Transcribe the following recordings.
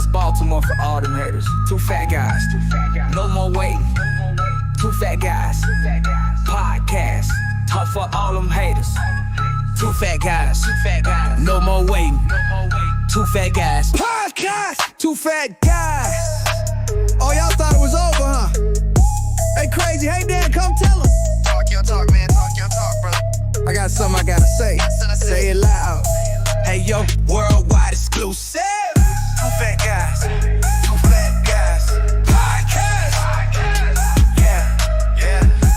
West Baltimore for all them haters. Two fat guys. No more waiting. Two fat guys. Podcast. Talk for all them haters. Two fat guys. No more waiting. Two fat guys. Podcast. Two fat guys. Oh, y'all thought it was over, huh? Hey, Crazy. Hey, Dan, come tell us. Talk your talk, man. Talk your talk, brother. I got something I gotta say. Say it loud. Hey, yo, worldwide exclusive. Two fat guys. Two fat guys. Podcast. Yeah.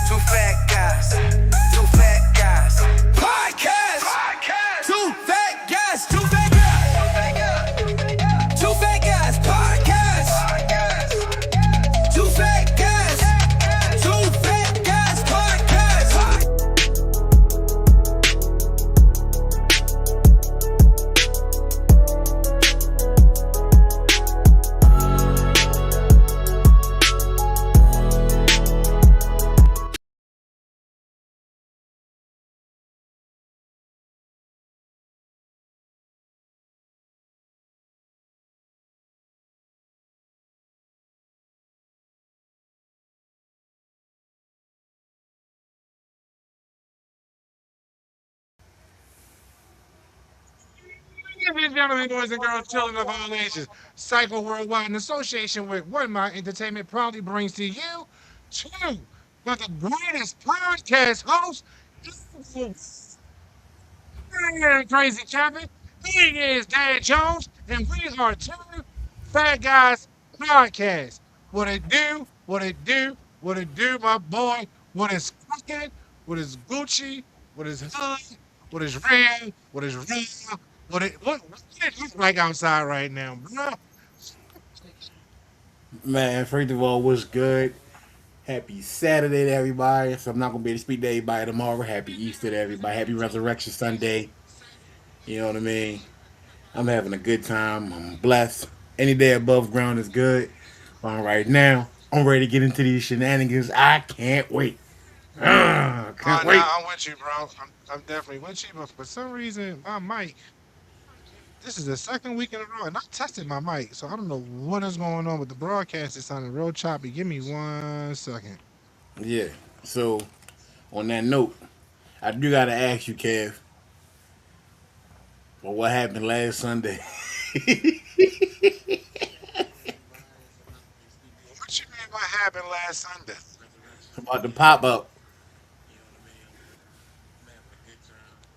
Two fat guys. Two fat guys. Podcast. Two fat guys. Two fat guys. Two fat guys. Podcast. Two fat guys. Two fat guys. Podcast. Ladies and gentlemen, boys and girls, children of all ages, Cycle Worldwide, in association with One My Entertainment, proudly brings to you two of the greatest podcast hosts. Krayezekevin. He is Dan Jones, and we are two Fat Guys Podcast. What it do, what it do, what it do, my boy. What is cooking, what is Gucci, what is hood, what is real, what is real. What it look like outside right now, bro? Man, first of all, what's good? Happy Saturday to everybody. So I'm not gonna be able to speak to everybody tomorrow. Happy Easter to everybody. Happy Resurrection Sunday. You know what I mean? I'm having a good time. I'm blessed. Any day above ground is good. But right now, I'm ready to get into these shenanigans. I can't wait. Can't wait. Nah, I'm with you, bro. I'm definitely with you, but for some reason, my mic. This is the second week in a row, and I tested my mic, so I don't know what is going on with the broadcast. It's sounding real choppy. Give me 1 second. Yeah. So, on that note, I do gotta ask you, Kev. Well, what happened last Sunday? What you mean what happened last Sunday? About the pop up.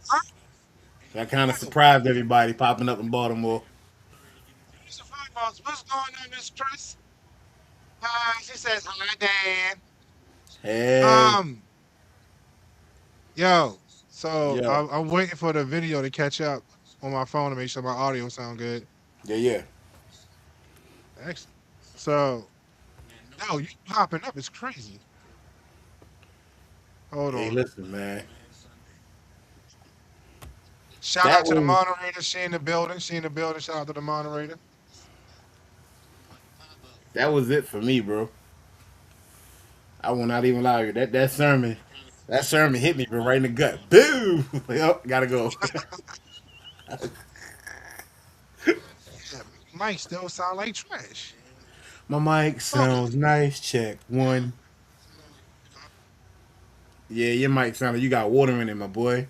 Huh? That kind of surprised everybody popping up in Baltimore. Mr. Footballs, what's going on, Miss Chris? She says, hi, Dan. Hey, Yo, so yo, I'm waiting for the video to catch up on my phone to make sure my audio sound good. yeah. Excellent. So, no, you popping up is crazy. Hold Hey, on. listen, man. Shout That out to the was moderator. She in the building. She in the building. Shout out to the moderator. that was it for me, bro. I will not even lie to you. That sermon hit me, bro, right in the gut. Boom. Yep, gotta go. Yeah, Mike still sound like trash. My mic Oh, sounds nice. Check one. Yeah, your mic sounds like you got water in it, my boy.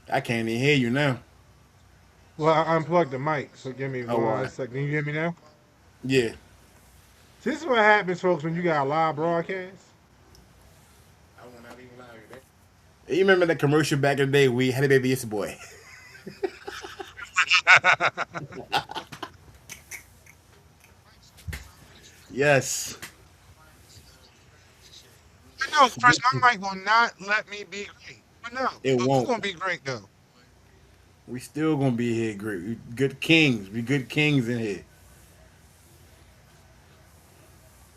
I can't even hear you now. well, I unplugged the mic, so give me Oh, all one right. second. Can you hear me now? Yeah. This is what happens, folks, when you got a live broadcast. I will not even lie to you. You remember that commercial back in the day? We had a baby, it's a boy. Yes. I know, Chris, my mic will not let me be great. I know, It but we're won't. gonna be great though. We still gonna be here, great. We good kings. We good kings in here.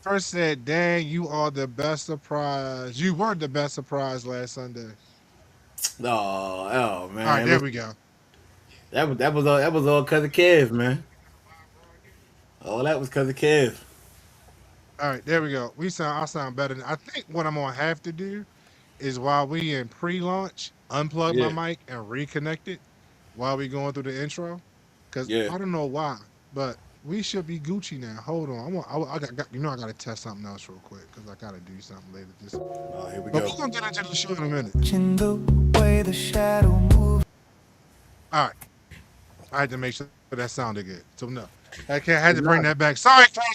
First said, Dan, you are the best surprise. You were the best surprise last Sunday. Oh All right, man. there Listen, we go. that was all cause of Kev, man. All that was cause of Kev. All right, there we go. I sound better. I think what I'm gonna have to do is while we in pre-launch, unplug my Yeah, mic and reconnect it while we going through the intro. Cause yeah. I don't know why, but we should be Gucci now. Hold on, I gotta test something else real quick because I gotta do something later. This, Oh, here we but go. we're gonna get into the show in a minute. In the way the shadow moves. All right, I had to make sure that sounded good. So no, I had to bring that Nah, back. Sorry, Chris.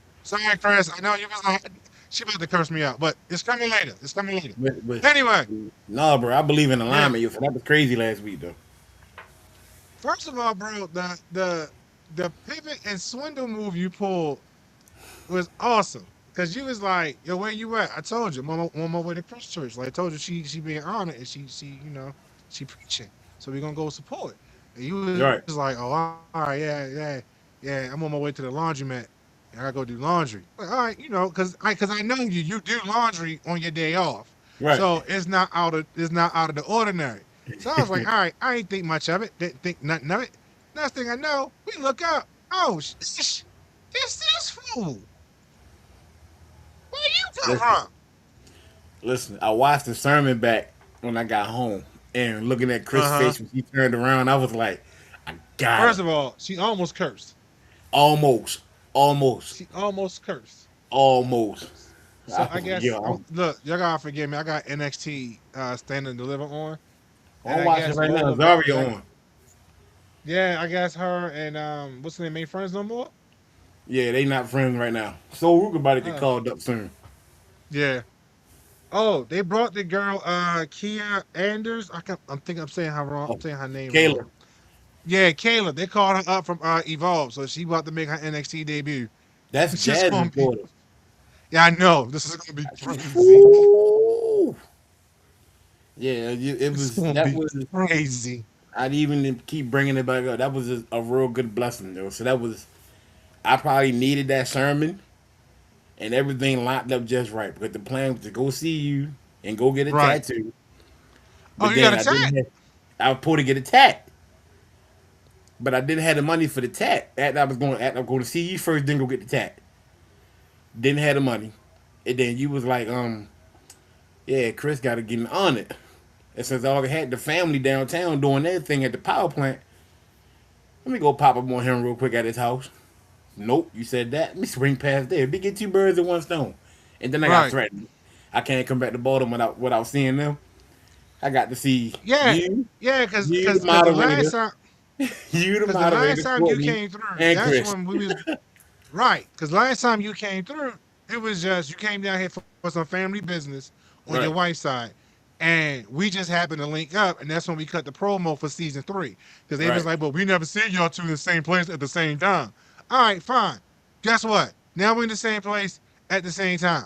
Sorry, Chris. I know you was like, she about to curse me out, but it's coming later. It's coming later. but Anyway, nah, bro. I believe in yeah. alignment. Yo, so that was crazy last week, though. First of all, bro, the pivot and swindle move you pulled was awesome. Cause you was like, yo, where you at? I told you, I'm on my way to Christchurch. Like I told you, she being honored and she she preaching. So we gonna go support. And you was like, Right. oh, all right, yeah. I'm on my way to the laundromat. And I gotta go do laundry. Like, all right, cause I know you do laundry on your day off. Right. So it's not out of the ordinary. So I was like, all right, I ain't think much of it. Didn't think nothing of it. Next thing I know, we look up. Oh, this fool. Where you come Listen, from? listen. I watched the sermon back when I got home, and looking at Uh Chris' huh. face when he turned around, I was like, I got First him. of all, she almost cursed. Almost, almost, She almost cursed. almost. So I I was like, guess yo, look, y'all gotta forgive me. I got NXT Stand and Deliver on, and I'm I watching guess right both now. of her. Zaria on. Yeah, I guess her and what's the name? Ain't friends no more. Yeah, they not friends right now. So Rook about to get Uh, called up soon. yeah. Oh, they brought the girl Kia Anders. I'm thinking I'm saying her wrong. I'm Oh, saying her name Kayla. wrong. Yeah, Kayla. They called her up from Evolve, so she about to make her NXT debut. That's It's just gonna Jazz's be. daughter. Yeah, I know. This is gonna be crazy. Ooh. Yeah, it It's was gonna that be was. crazy. I'd even keep bringing it back up. That was a real good blessing, though. So that was. I probably needed that sermon, and everything lined up just right because the plan was to go see you and go get a Right. tattoo. Oh, But you got then a tag? I was supposed to get a tat, but I didn't have the money for the tat. After I was going to see you first, then go get the tat. Didn't have the money, and then you was like, yeah, Chris got to get on it. And since I had the family downtown doing their thing at the power plant, let me go pop up on him real quick at his house. Nope, you said that. Let me swing past there. Be get two birds with one stone. And then I got Right. threatened. I can't come back to Baltimore without seeing them. I got to see Yeah. you, Yeah, you the cause the last moderator, time you the cause the last moderator, time you Courtney, came through, and that's Chris. when we was right. Cause last time you came through, it was just you came down here for some family business on your Right, wife's side. And we just happened to link up, and that's when we cut the promo for season 3. Because they was right. like, but we never seen y'all two in the same place at the same time. All right, fine. Guess what? Now we're in the same place at the same time.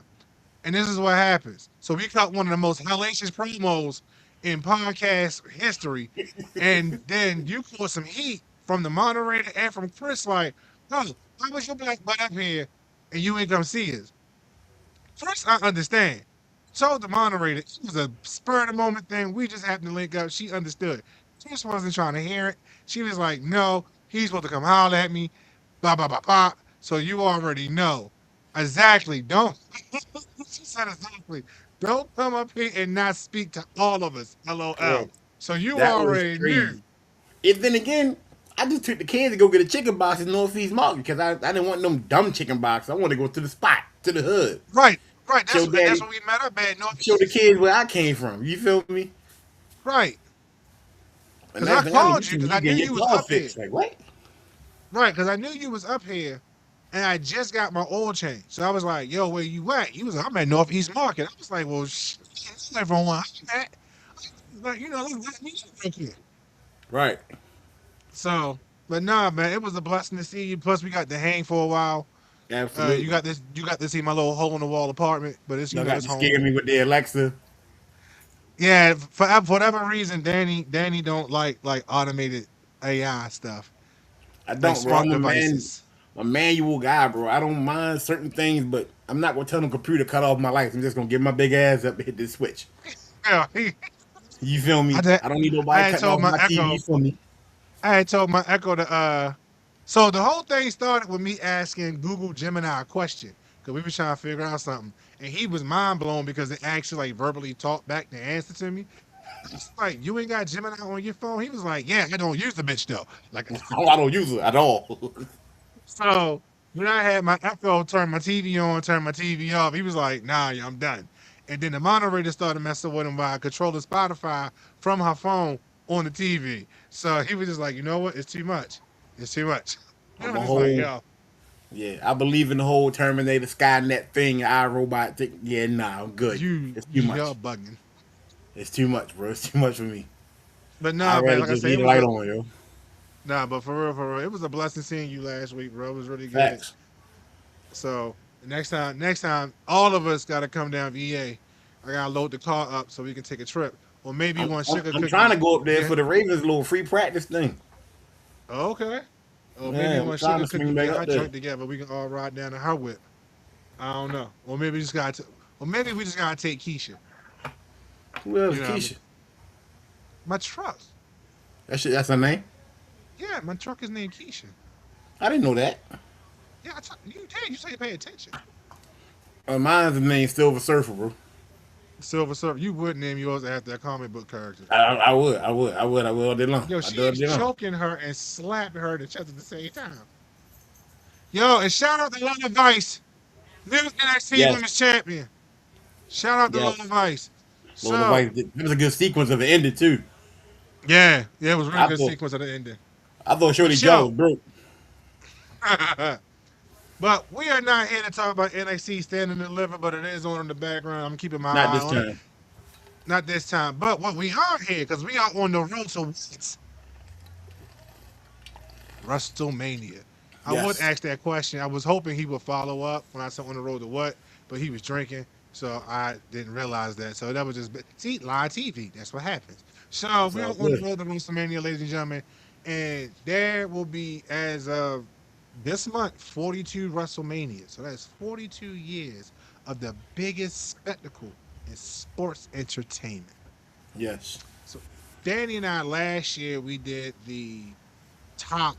And this is what happens. So we cut one of the most hellacious promos in podcast history. And then you caught some heat from the moderator and from Chris, like, oh, why was your black butt up here and you ain't come see us? First, I understand. Told the moderator it was a spur of the moment thing. We just happened to link up. She understood. Chris wasn't trying to hear it. She was like, no, he's supposed to come holler at me. Blah, blah, blah, blah. So you already know. Exactly. Don't she said exactly. Don't come up here and not speak to all of us. Yeah, LOL. So you that was already crazy. knew. And then again, I just took the kids to go get a chicken box in Northeast Market because I didn't want them dumb chicken boxes. I wanted to go to the spot, to the hood. Right, right. Show That's daddy, when we met up at show the Northeast. kids where I came from. You feel me? Right. And Cause I next thing I know, you called you see me, because you I knew getting your you was jaw up here. fixed. Like, what? Right, because I knew you was up here and I just got my oil change. So I was like, yo, where you at? He was like, I'm at Northeast Market. I was like, well, that's not from where I'm at. Like, let's meet you real quick. Right. So, but nah, man, it was a blessing to see you. Plus, we got to hang for a while. You Absolutely. got this. You got to see my little hole in the wall apartment, but it's Y'all got it's to home. scare me with the Alexa. Yeah, for whatever reason, Danny don't like automated AI stuff, I like don't, bro. smart I'm devices. a manual guy, bro. I don't mind certain things, but I'm not gonna tell the computer cut off my lights. I'm just gonna get my big ass up and hit this switch. Yeah, You feel I me? did, I don't need I nobody had cutting told off my my TV Echo. for me. I had told my Echo to. So the whole thing started with me asking Google Gemini a question because we was trying to figure out something, and he was mind blown because they actually like verbally talked back the answer to me. It's like you ain't got Gemini on your phone. He was like, "Yeah, I don't use the bitch though." Like, I don't use it at all. so when I had my Echo turn my TV on, turn my TV off, he was like, "Nah, yeah, I'm done." And then the moderator started messing with him by controlling Spotify from her phone on the TV. So he was just like, "You know what? It's too much. It's too much." I I'm was a just like, whole "Yo, yeah. I believe in the whole Terminator Skynet thing, iRobot thing. Yeah, nah, I'm good. It's too y'all much. bugging." It's too much, bro. It's too much for me. But I'd nah, man, rather like I just said, leave it the was light a on, yo. nah, but for real, it was a blessing seeing you last week, bro. It was really good. Facts. So next time, all of us got to come down to EA. I gotta load the car up so we can take a trip, or maybe I'm, one I'm, sugar I'm trying cookie. to go up there Yeah. for the Ravens little free practice thing. Okay. Or maybe Yeah, I'm one trying sugar to cookie swing back get up our there. joint together. We can all ride down to her whip. I don't know. Or maybe we just got to. Or maybe we just gotta take Keisha. Who else? You know what I mean? Keisha. My truck. That's her name. Yeah, my truck is named Keisha. I didn't know that. Yeah, you did. You say you pay attention. Mine's name Silver Surfer, bro. Silver Surfer. You would name yours after a comic book character. I would all day long. Yo, I she do it all is day long. choking her and slapping her in the chest at the same time. Yo, and shout out to Lana Vice, new NXT Yes, Women's Champion. Shout out to yes. Lana Vice. Lord of So, Ice. It was a good sequence of it ended too. yeah, it was a really I good thought sequence at the ending. Shorty But jaw yo, was broke. but we are not here to talk about NXT standing and deliver, but it is on in the background. I'm keeping my Not eye this on it. time. Not this time. But what we are here, because we are on the road to WrestleMania. I would Yes. ask that question. I was hoping he would follow up when I said on the road to what, but he was drinking, so I didn't realize that. So that was just see live TV. That's what happens. So It's we're all on the good. road to WrestleMania, ladies and gentlemen, and there will be as of this month 42 WrestleMania. So that's 42 years of the biggest spectacle in sports entertainment. Yes. So Danny and I last year we did the top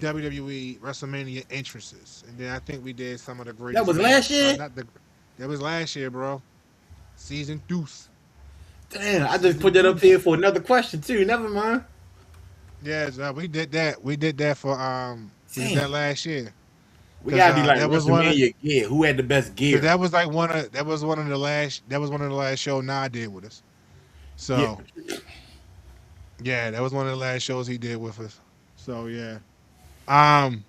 WWE WrestleMania entrances, and then I think we did some of the That greatest was last matches. year. Not the that was last year, bro. Season deuce, Damn, I just put season that up here deuce. for another question too. Never mind. Yeah, we did that. We did that for we did Damn. that last year We because gotta do like that was one of WrestleMania gear. Who had the best because gear? that was like that was one of the last show Nah did with us. Yeah. So yeah, that was one of the last shows he did with us. So yeah, um,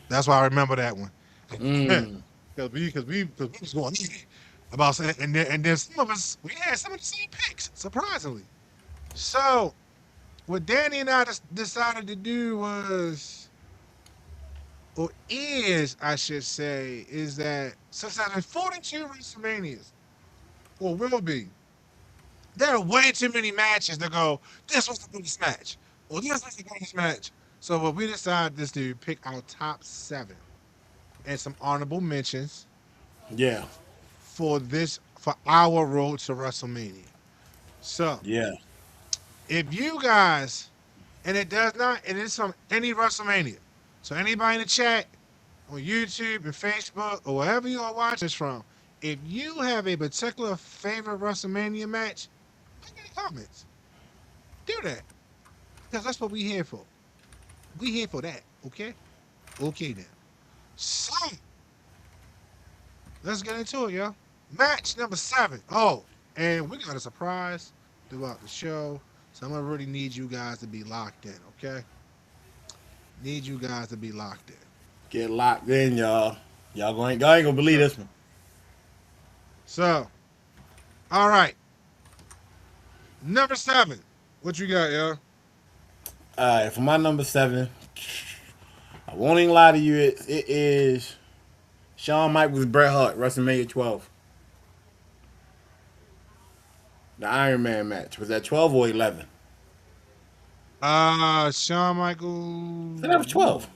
that's why I remember that one. Mm. Because we was going about saying, and then some of us we had some of the same picks, surprisingly. So what Danny and I decided to do was, or is I should say, is that since there's been 42 WrestleManias, or will be, there are way too many matches to go. This was the biggest match, or this was the greatest match. So what we decided is to pick our top seven and some honorable mentions Yeah. for our road to WrestleMania. So Yeah. if you guys, and it does not, it is from any WrestleMania. So anybody in the chat on YouTube and Facebook or wherever you are watching this from, if you have a particular favorite WrestleMania match, put it in the comments. Do that. Because that's what we here for. We here for that. Okay? Okay then. So let's get into it, y'all. Match number seven. Oh, and we got a surprise throughout the show. So I'm gonna really need you guys to be locked in, okay? Need you guys to be locked in. Get locked in, y'all. Y'all ain't gonna believe So, this one. so, all right. Number seven. What you got, y'all? All right, for my number seven, I won't even lie to you. It is Shawn Michaels Bret Hart WrestleMania 12, the Iron Man match. Was that 12 or 11? Shawn So that was Michaels. 12.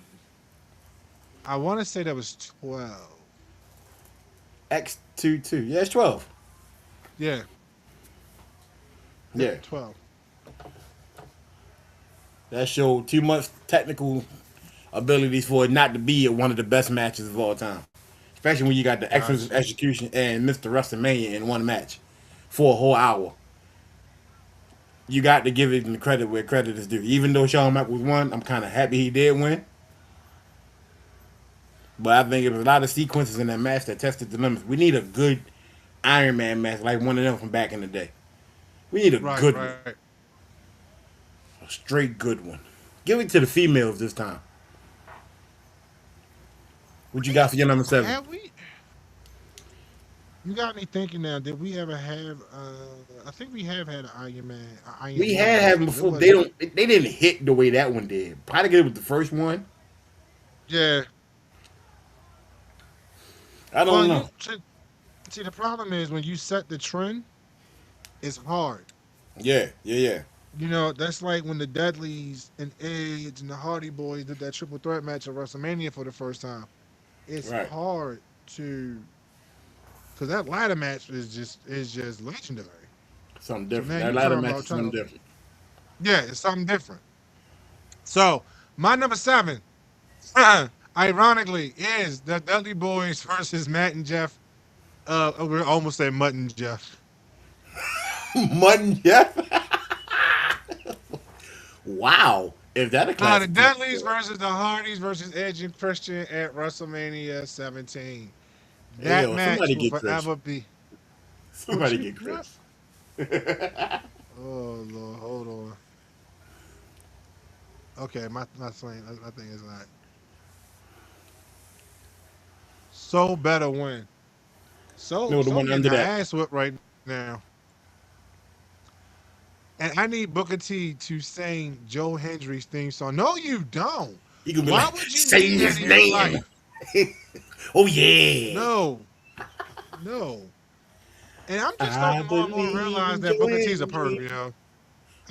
I want to say that was 12. X22. Yeah, it's 12. Yeah. Yep, Yeah, 12. that showed too much technical abilities for it not to be one of the best matches of all time. especially when you got the excellent Gotcha. execution and Mr. WrestleMania in one match for a whole hour. You got to give it the credit where credit is due. Even though Shawn Michaels won, I'm kind of happy he did win. But I think it was a lot of sequences in that match that tested the limits. We need a good Iron Man match like one of them from back in the day. We need a Right, good one, right. a straight good one. Give it to the females this time. What you got for your number seven? Have we? You got me thinking now. Did we ever have? I think we have had an Iron We Man had match, having but it before. They wasn't. don't. They didn't hit the way that one did. Probably get it with the first one. Yeah. I Well, don't you know. see, the problem is when you set the trend, it's hard. Yeah, yeah, yeah. That's like when the Dudleys and Edge and the Hardy Boys did that triple threat match at WrestleMania for the first time. It's Right. hard to because that ladder match is just legendary. Something So different. now That you ladder talking match about is trying something to different. yeah, it's something different. So my number seven, ironically, is the Dudley Boys versus Matt and Jeff. We almost said Mutt and Jeff. Mutton Jeff. Wow. Is that a The classic TV Dudleys show? versus the Hardys versus Edge and Christian at WrestleMania 17. Hey That yo, match somebody will get Chris. forever be. What Somebody you get what? Chris. Oh Lord, hold on. Okay, my thing is not. So better win. So No, the so one getting under the that. ass whipped right now. And I need Booker T to sing Joe Hendry's theme song. No, you don't. You can be Why like, would you say need that his in your name. life? Oh yeah. No, no. And I'm just I starting more and more to believe realize in that Booker T's a Joanne. perv.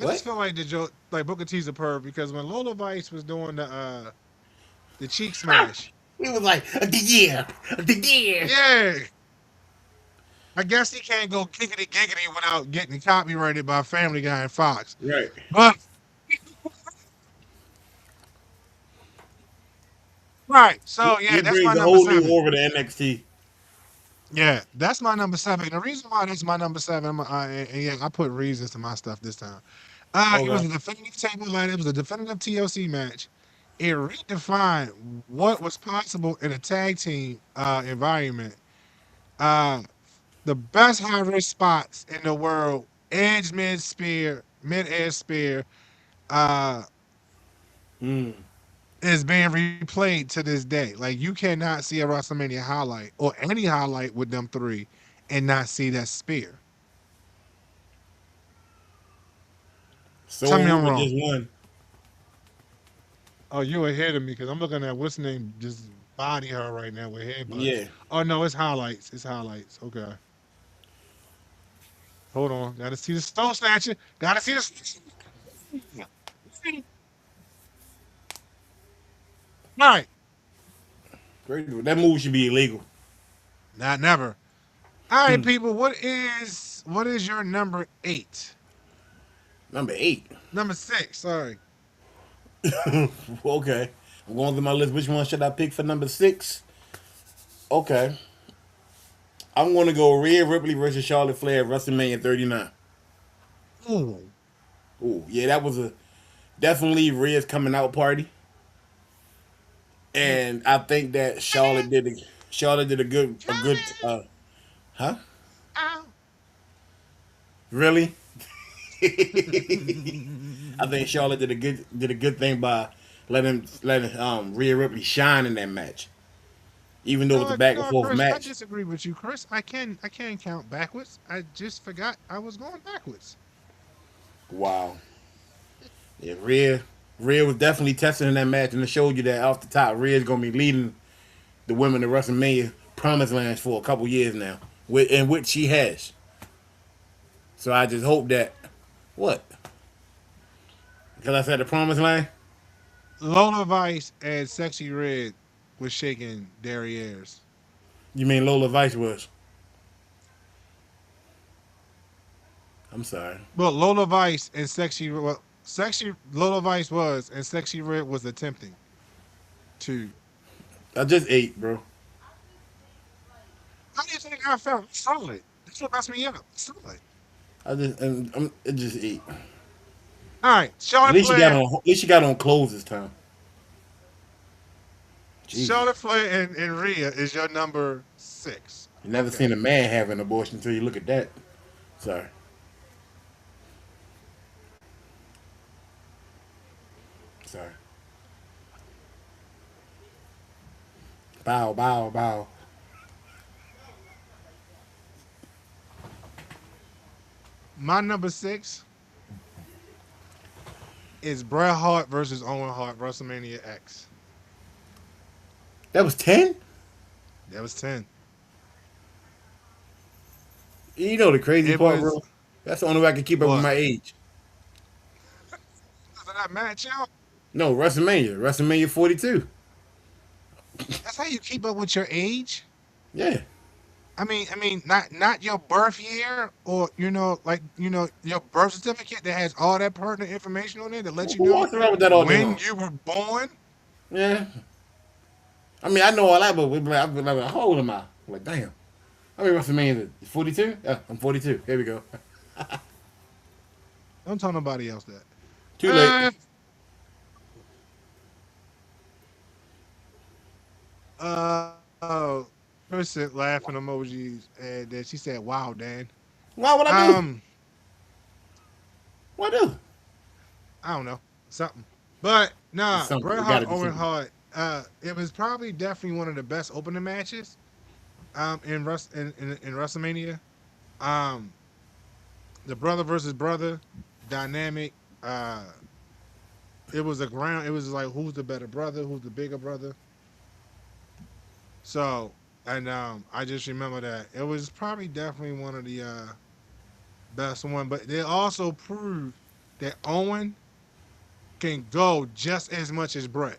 I just What? feel like like Booker T's a perv because when Lola Vice was doing the cheek smash, He was like, the year, the year. yeah, I guess he can't go giggity giggity without getting copyrighted by Family Guy and Fox. Right. But right, so yeah, He that's my brings a number whole new seven. aura to NXT. Yeah, that's my number seven. The reason why that's my number seven, and yeah, I put reasons to my stuff this time. It was Okay. a definitive table ladder. It was a definitive TLC match. It redefined what was possible in a tag team environment. Uh, the best high risk spots in the world, Edge mid air spear, uh, Mm. is being replayed to this day. Like you cannot see a WrestleMania highlight or any highlight with them three and not see that spear. Tell So me who I'm was wrong. just one? Oh, you're ahead of me because I'm looking at what's the name just body her right now with headbutts. Yeah. Oh no, it's highlights. It's highlights. Okay. Hold on. Gotta see the stone snatcher. Gotta see the all right. Great. That move should be illegal. Not never. All right, people. What is your number eight? Number 8. Number six, sorry. Okay. I'm going through my list. Which one should I pick for number 6? Okay. I'm going to go Rhea Ripley versus Charlotte Flair at WrestleMania 39. Ooh. Ooh, yeah, that was a definitely Rhea's coming out party. And I think that Charlotte did a good huh? Really? I think Charlotte did a good thing by letting Rhea Ripley shine in that match, even though it was a back and No, forth Chris, I match. disagree with you, Chris. I can count backwards. I just forgot I was going backwards. Wow. Yeah, Rhea was definitely testing in that match, and it showed you that off the top, Rhea's gonna be leading the women of WrestleMania promised lands for a couple years now, in which she has. So I just hope that what? Because I said the promised land. Lola Vice and Sexy Red was shaking derrieres. You mean Lola Vice was? I'm sorry. Well, Lola Vice and Sexy Lola Vice was and Sexy Red was attempting to. I just ate, bro. how I felt. Solid. That's what messed me up. Solid. It just it, All right, at Charlotte least you got Flair. on. At least you got on clothes this time. Jesus, Charlotte Flair and Rhea is your number 6. you never Okay. seen a man have an abortion until you look at that. Sorry, sorry. Bow, bow, bow. My number 6 is Bret Hart versus Owen Hart, WrestleMania X. That was 10. That was 10. You know the crazy It part, was bro. That's the only way I can keep up with what? my age. Was that match out? No, WrestleMania 42. That's how you keep up with your age? Yeah. I mean, not your birth year or your birth certificate that has all that pertinent information on it that lets you Who know walks around with that all day when long? you were born. Yeah. I mean, I know all that, but I've been like, how old am I? I'm like, damn. I mean, WrestleMania 42? Yeah, I'm 42. Here we go. Don't tell nobody else that. Too late. Uh, oh, person laughing emojis, and then she said, "Wow, Dan." Why would I do? Um, What do? I don't know something, but It's nah, something. Bret It got Hart, to be Owen something. Hart. It was probably definitely one of the best opening matches. In WrestleMania. Um, the brother versus brother dynamic. It was a ground. It was like who's the better brother, who's the bigger brother. So, and I just remember that it was probably definitely one of the best one. But they also proved that Owen can go just as much as Brett.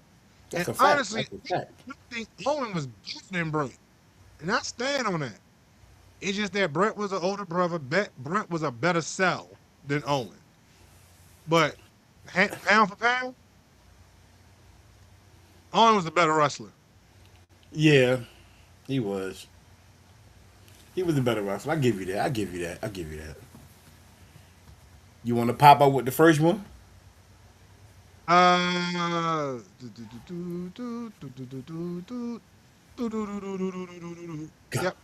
And That's a fact. honestly, That's a fact. I think Owen was better than Brett, and I stand on that. It's just that Brett was an older brother. Brett was a better sell than Owen, but pound for pound, Owen was a better wrestler. Yeah, he was. He was a better wrestler. I give you that. I give you that. I give you that. You want to pop out with the first one? Go. Yep.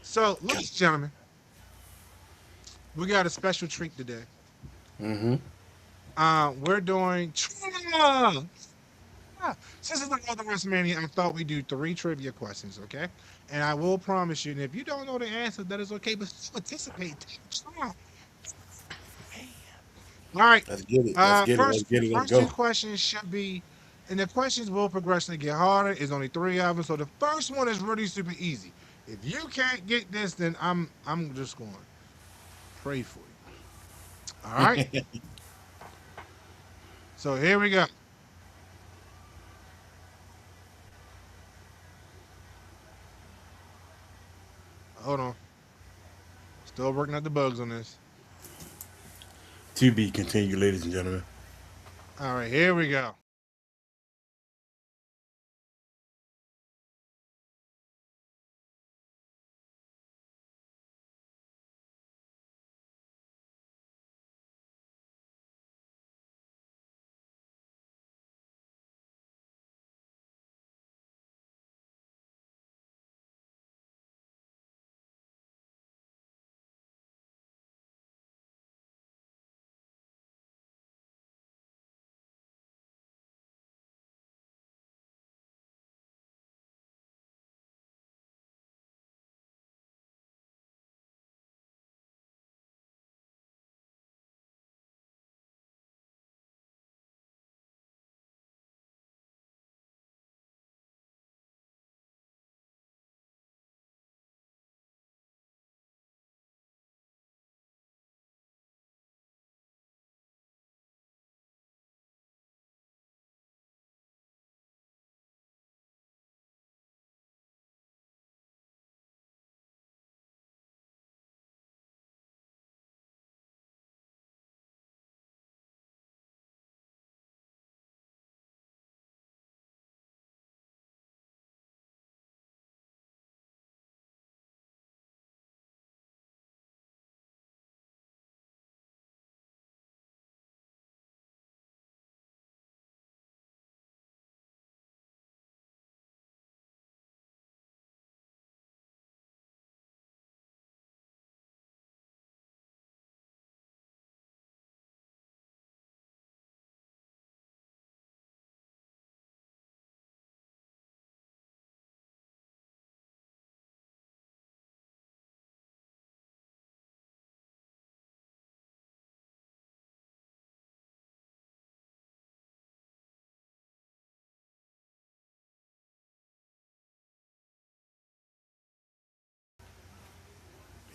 So, Go. ladies and gentlemen, we got a special treat today. Mm-hmm. We're doing trivia. Since it's like other WrestleMania, I thought we'd do 3 trivia questions, okay? And I will promise you, and if you don't know the answer, that is okay, but still participate. Try. All right. Let's get it. Let's get it. Let's get it. Let's First two go. questions should be, and the questions will progressively get harder. It's only 3 of them, so the first one is really super easy. If you can't get this, then I'm just going to pray for you. All right. So here we go. Hold on. Still working out the bugs on this. To be continued, ladies and gentlemen. All right. Here we go.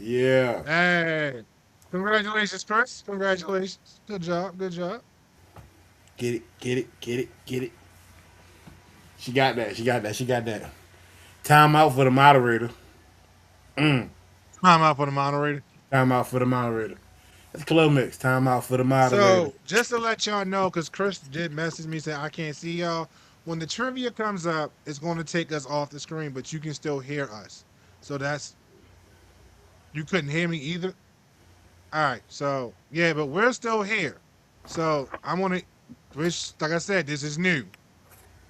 Yeah. Hey, congratulations, Chris. Congratulations. Good job. Good job. Get it, get it, get it, get it. She got that. She got that. She got that. Time out for the moderator. Time out for the moderator. Time out for the moderator. That's Club Mix. Time out for the moderator. So, just to let y'all know, because Chris did message me saying I can't see y'all. When the trivia comes up, it's going to take us off the screen, but you can still hear us. So that's you couldn't hear me either. All right. So yeah, but we're still here. So I want to, which like I said, this is new.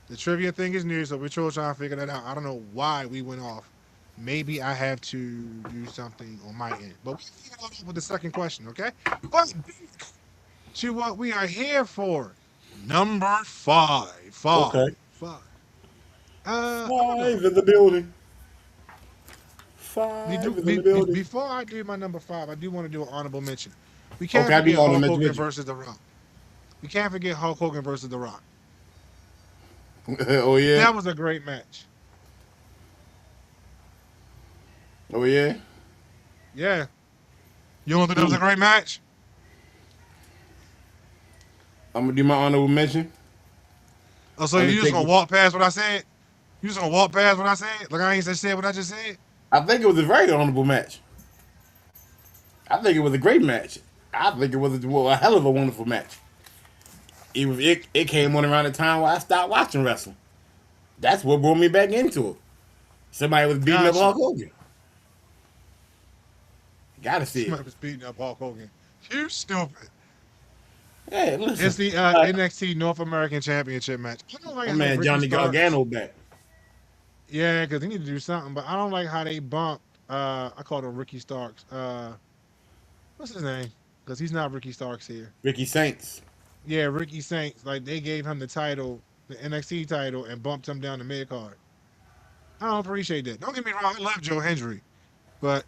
The trivia thing is new, so we're still trying to figure that out. I don't know why we went off. Maybe I have to do something on my end. But we figured it out with the second question, okay? But to what we are here for. Number five. Okay. Five. I'm gonna Five go. in the building. Five in the building. Before I do my number five, I do want to do an honorable mention. We Okay, can't I do forget want to Hulk mention Hogan mention. versus The Rock. We can't forget Hulk Hogan versus The Rock. Oh yeah. That was a great match. Oh yeah. Yeah. You don't think that was a great match? I'm gonna do my honorable mention. Oh, so you just gonna Undertaker. walk past what I said? You just gonna walk past what I said? Like I ain't just said what I just said? I think it was a very honorable match. I think it was a great match. I think it was a hell of a wonderful match. It came on around the time where I stopped watching wrestling. That's what brought me back into it. Somebody was beating up Gotcha. Hulk Hogan. Gotta see it. Somebody was beating up Hulk Hogan. You stupid. Hey, It's listen. the Uh, NXT North American Championship match. I don't like my how man Ricky Johnny Starks. Gargano back. Yeah, because he need to do something, but I don't like how they bumped. I called him Ricky Starks. What's his name? Because he's not Ricky Starks here. Ricky Saints. Yeah, Ricky Saints. Like they gave him the title, the NXT title, and bumped him down the mid card. I don't appreciate that. Don't get me wrong, I love Joe Hendry, but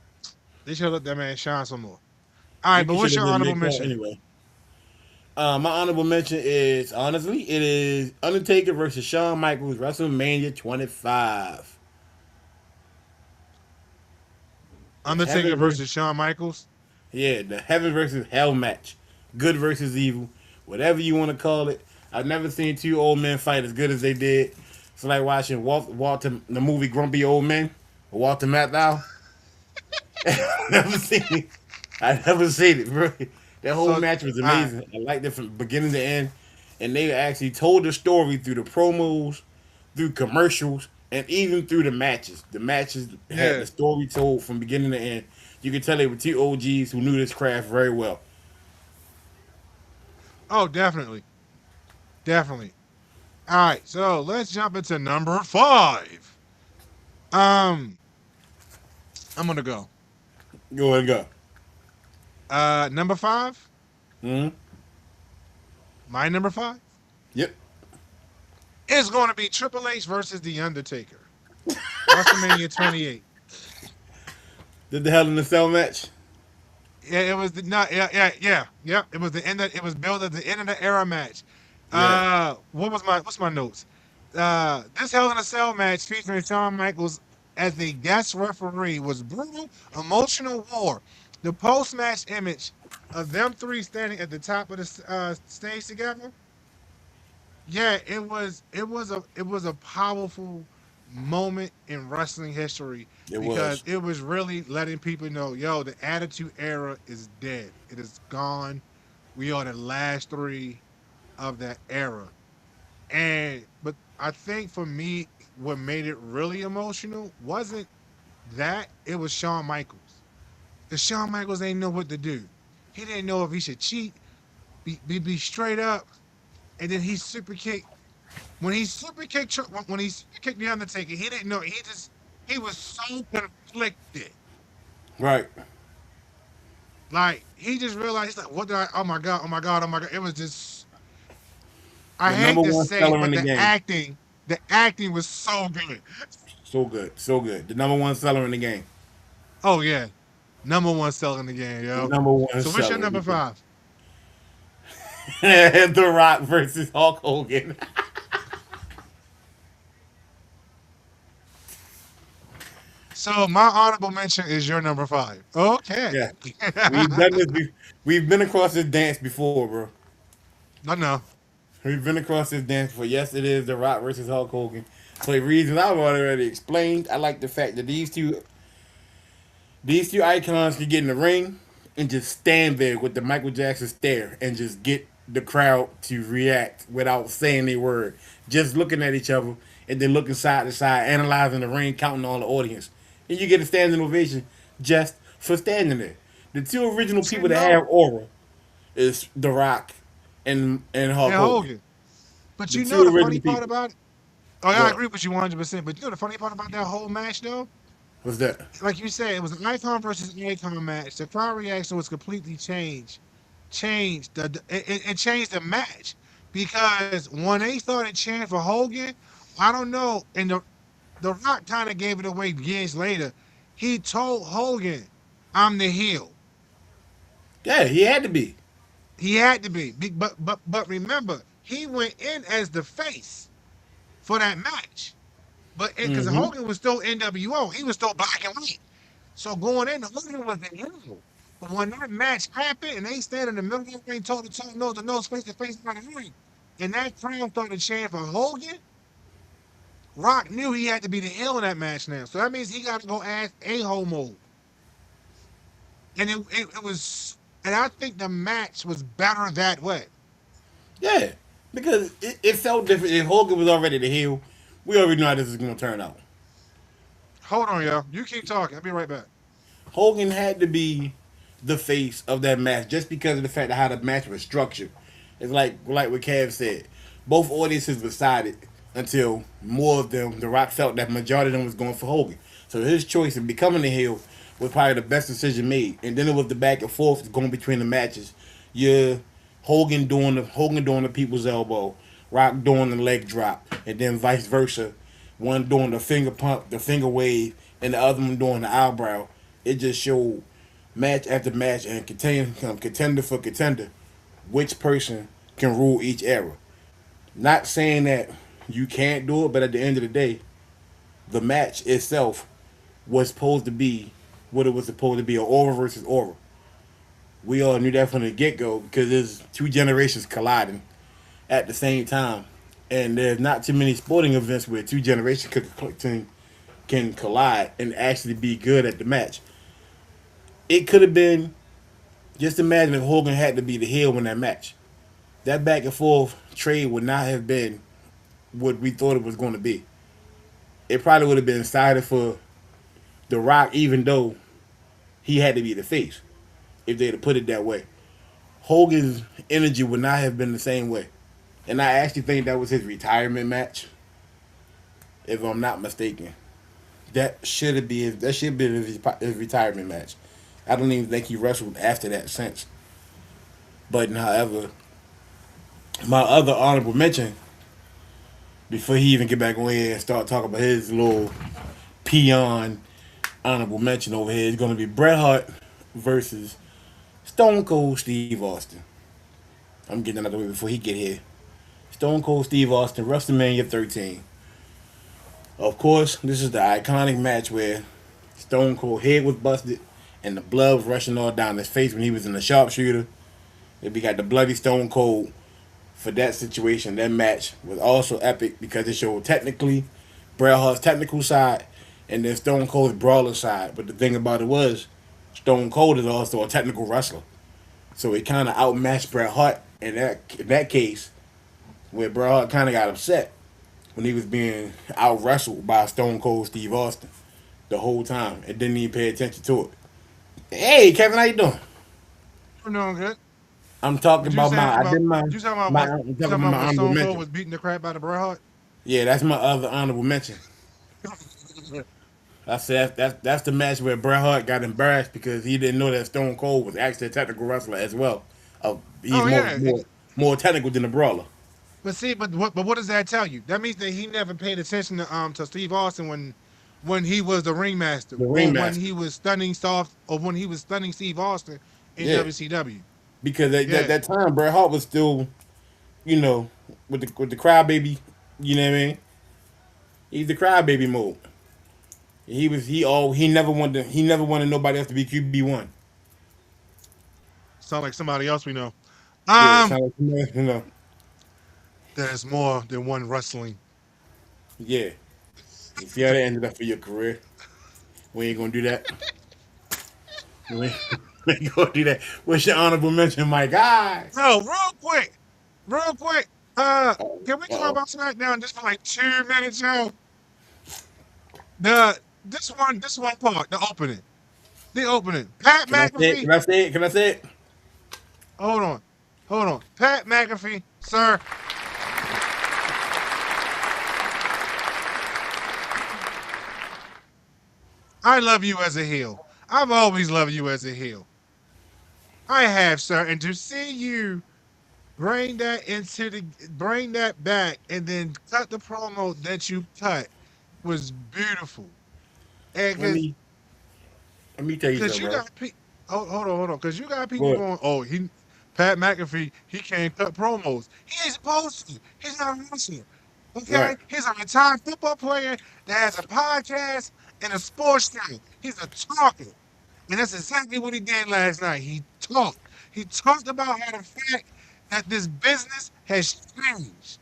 they should let that man shine some more. All right, but Ricky should what's have your been honorable mid card mention? anyway. My honorable mention is honestly, it is Undertaker versus Shawn Michaels WrestleMania 25. Undertaker Heaven versus versus Shawn Michaels. Yeah, the heaven versus hell match. Good versus evil. Whatever you want to call it. I've never seen two old men fight as good as they did. It's like watching Walter the movie Grumpy Old Men. Walter Matthau. never seen it. I never seen it, bro. That whole So, all match was right, amazing. I liked it from beginning to end. And they actually told the story through the promos, through commercials, and even through the matches. The matches had yeah. the story told from beginning to end. You could tell they were two OGs who knew this craft very well. Oh, definitely, definitely. All right, so let's jump into number five. Um, I'm gonna go. Go ahead and go. Number five. Hmm. My number five Yep. is going to be Triple H versus The Undertaker. WrestleMania 28. Did the Hell in the Cell match? Yeah, it was the not yeah. It was the end of, it was billed at the end of the era match. Yeah. What's my notes? This Hell in a Cell match featuring Shawn Michaels as the guest referee was brutal, emotional war. The post match image of them three standing at the top of the stage together. Yeah, it was a powerful moment in wrestling history It because was. it was really letting people know, yo, the Attitude Era is dead. It is gone. We are the last three of that era. And but I think for me, what made it really emotional wasn't that, it was Shawn Michaels. Because Shawn Michaels ain't know what to do. He didn't know if he should cheat, be straight up, and then he super kicked. When he super kicked the Undertaker, he didn't know. He was so conflicted. Right. Like he just realized he's like, what did I? Oh my god! Oh my god! Oh my god! It was just. I The hate number to one say it, seller in but the game. the acting was so good. So good. So good. The number one seller in the game. Oh yeah, number one seller in the game, The yo. number one So what's your seller. number five? The Rock versus Hulk Hogan. So my honorable mention is your number five. Okay. Yeah, we've done this. We've been across this dance before, bro. I know. We've been across this dance before. Yes, it is The Rock versus Hulk Hogan. For the reasons I've already explained, I like the fact that these two icons can get in the ring and just stand there with the Michael Jackson stare and just get the crowd to react without saying a word. Just looking at each other and then looking side to side, analyzing the ring, counting all the audience. And you get a standing ovation just for standing there. The two original See, people that have no. aura is The Rock and Hulk And Hogan. Hogan. But The you know two the funny original part people. about it? Oh, yeah, I What? agree with you 100%. But you know the funny part about that whole match, though? What's that? Like you said, it was an icon versus icon match. The crowd reaction was completely changed. It changed the match because when they started cheering for Hogan, I don't know, and the Rock kind of gave it away years later. He told Hogan, "I'm the heel." Yeah, he had to be. He had to be, but remember, he went in as the face for that match. But because Hmm. Hogan was still NWO, he was still black and white. So going in, Hogan was the hero. But when that match happened and they stand in the middle of the ring, toe to toe, nose to nose, face to face, out of the ring, and that crowd started cheering for Hogan, Rock knew he had to be the heel in that match now. So that means he got to go as a homo. And it was, and I think the match was better that way. Yeah, because it felt different. If Hogan was already the heel, we already know how this is going to turn out. Hold on, y'all. You keep talking. I'll be right back. Hogan had to be the face of that match just because of the fact of how the match was structured. It's like what Kev said. Both audiences decided until more of them, The Rock felt that majority of them was going for Hogan. So his choice in becoming the heel was probably the best decision made. And then it was the back and forth going between the matches. Yeah, Hogan doing the people's elbow, Rock doing the leg drop, and then vice versa. One doing the finger pump, the finger wave, and the other one doing the eyebrow. It just showed match after match and contender for contender which person can rule each era. Not saying that you can't do it, but at the end of the day, the match itself was supposed to be what it was supposed to be, a aura versus aura. We all knew that from the get go because there's two generations colliding at the same time. And there's not too many sporting events where two generations can collide and actually be good at the match. It could have been, just imagine if Hogan had to be the heel in that match. That back and forth trade would not have been what we thought it was going to be. It probably would have been decided for The Rock, even though he had to be the face, if they'd have put it that way. Hogan's energy would not have been the same way. And I actually think that was his retirement match, if I'm not mistaken. That should be his retirement match. I don't even think he wrestled after that since. But however, my other honorable mention, before he even get back on here and start talking about his little peon honorable mention over here, is going to be Bret Hart versus Stone Cold Steve Austin. I'm getting that out of the way before he get here. Stone Cold Steve Austin, WrestleMania 13. Of course, this is the iconic match where Stone Cold head was busted and the blood was rushing all down his face when he was in the sharpshooter. Then we got the bloody Stone Cold for that situation. That match was also epic because it showed technically Bret Hart's technical side and then Stone Cold's brawler side. But the thing about it was, Stone Cold is also a technical wrestler. So he kind of outmatched Bret Hart in that case, where Bret Hart kind of got upset when he was being out wrestled by Stone Cold Steve Austin the whole time and didn't even pay attention to it. Hey, Kevin, how you doing? I'm doing good. I'm talking What you about saying I about? did You talking about my what? I'm You talking talking about about my when honorable Stone Cold mention. was beating the crap out of Bret Hart? Yeah, that's my other honorable mention. I said that's the match where Bret Hart got embarrassed because he didn't know that Stone Cold was actually a technical wrestler as well. He's Oh yeah, more technical than a brawler. but see, but what does that tell you? That means that he never paid attention to Steve Austin when he was the ringmaster, The or when ringmaster. he was stunning soft, or when he was stunning Steve Austin in Yeah, WCW. because at Yeah, that time Bret Hart was still, you know, with the crybaby. You know what I mean? He's the crybaby mode. He never wanted nobody else to be QB1. Sound like somebody else we know. Yeah, it Um, sounds like there's more than one wrestling. yeah. You see how that ended up for your career? We ain't gonna do that. We ain't, we ain't gonna do that. What's your honorable mention, my guy? No, real quick. Can we talk Uh-oh. about SmackDown just for like 2 minutes, yo? This one part, the opening. Pat Can I say it? McAfee. Can I say it? Can I say it? Hold on, hold on. Pat McAfee, sir. I love you as a heel. I've always loved you as a heel. I have, sir. And to see you bring that back and then cut the promo that you cut was beautiful. And Let me let me tell you because something, you bro. got people, hold on, because you got Go people ahead. going, oh, Pat McAfee, he can't cut promos. He ain't supposed to. He's not a wrestler. Right. Okay, he's a retired football player that has a podcast and a sports channel. He's a talker. And that's exactly what he did last night. He talked. He talked about how the fact that this business has changed.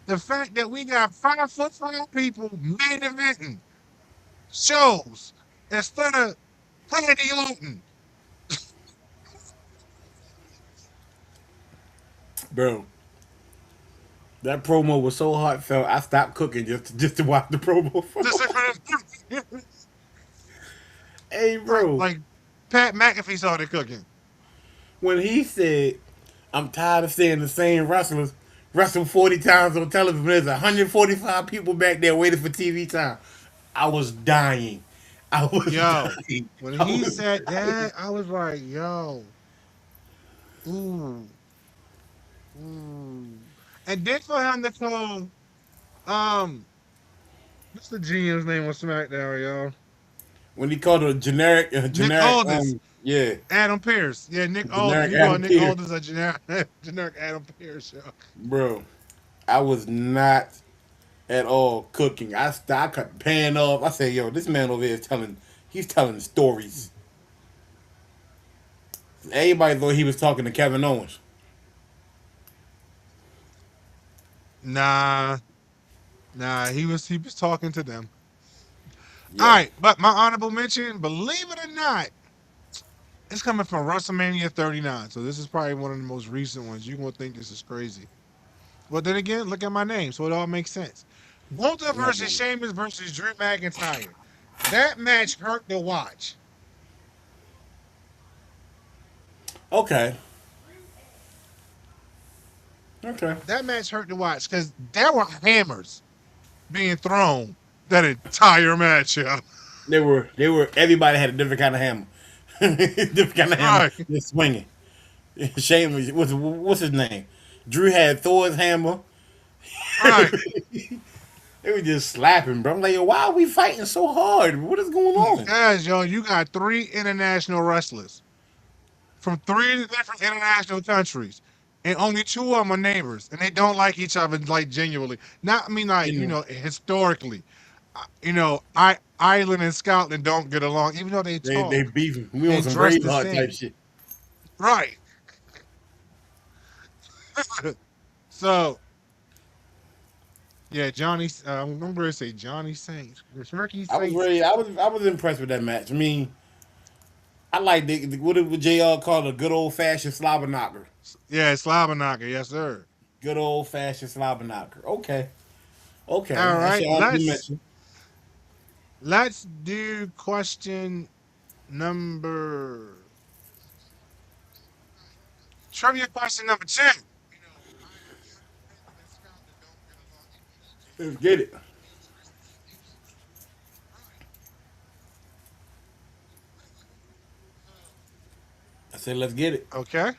The fact that we got 5'5" people main eventing shows instead of Randy Orton. Bro, that promo was so heartfelt. I stopped cooking just to watch the promo. Just Hey, like, bro, like Pat McAfee started cooking. when he said, "I'm tired of seeing the same wrestlers wrestle 40 times on television. There's 145 people back there waiting for TV time." I was dying. I was Yo, dying. when I he was said dying. that, I was like, yo, ooh, ooh. And then for him to call, um, what's the GM's name on SmackDown, yo? When he called a Nick generic, Aldis. yeah, Adam Pierce. Yeah, Nick Aldis. generic He called Adam Nick Peter, Aldis a generic Adam Pierce. Yo. bro. I was not at all cooking. I cut the pan off. I said, "Yo, this man over here is he's telling stories." Everybody thought he was talking to Kevin Owens. Nah, he was talking to them. All Yeah, right, but my honorable mention, believe it or not, it's coming from WrestleMania 39. So this is probably one of the most recent ones. You're gonna think this is crazy. But then again, look at my name, so it all makes sense. Walter not versus gonna. Sheamus versus Drew McIntyre. That match hurt to watch. Okay, okay. That match hurt to watch because there were hammers being thrown that entire match. Yeah. Everybody had a different kind of hammer. Different kind of hammer. Right. They're swinging. Shane what's his name? Drew had Thor's hammer. Right. They were just slapping, bro. I'm like, yo, why are we fighting so hard? What is going on? Guys, yo, you got three international wrestlers from three different international countries, and only two of them are neighbors, and they don't like each other, like genuinely. Not, I mean, like You know, historically, Ireland and Scotland don't get along, even though they they talk beefing. We on and some dress the Braveheart type same. shit. Right. So yeah, I'm going to say Johnny Saints. It's Ricky I was Saints. ready. I was impressed with that match. I mean, I like what did JR call a good old fashioned slobber knocker. Yeah, Slobberknocker. Yes, sir. Good old fashioned slobber knocker. Okay, okay, All that's right, your honorable let's mention. let's do question number trivia question number 10. Ireland and Scotland don't get along, even though they Let's genuinely get talk it. and dress the same. Right. So, I said, let's get it. okay.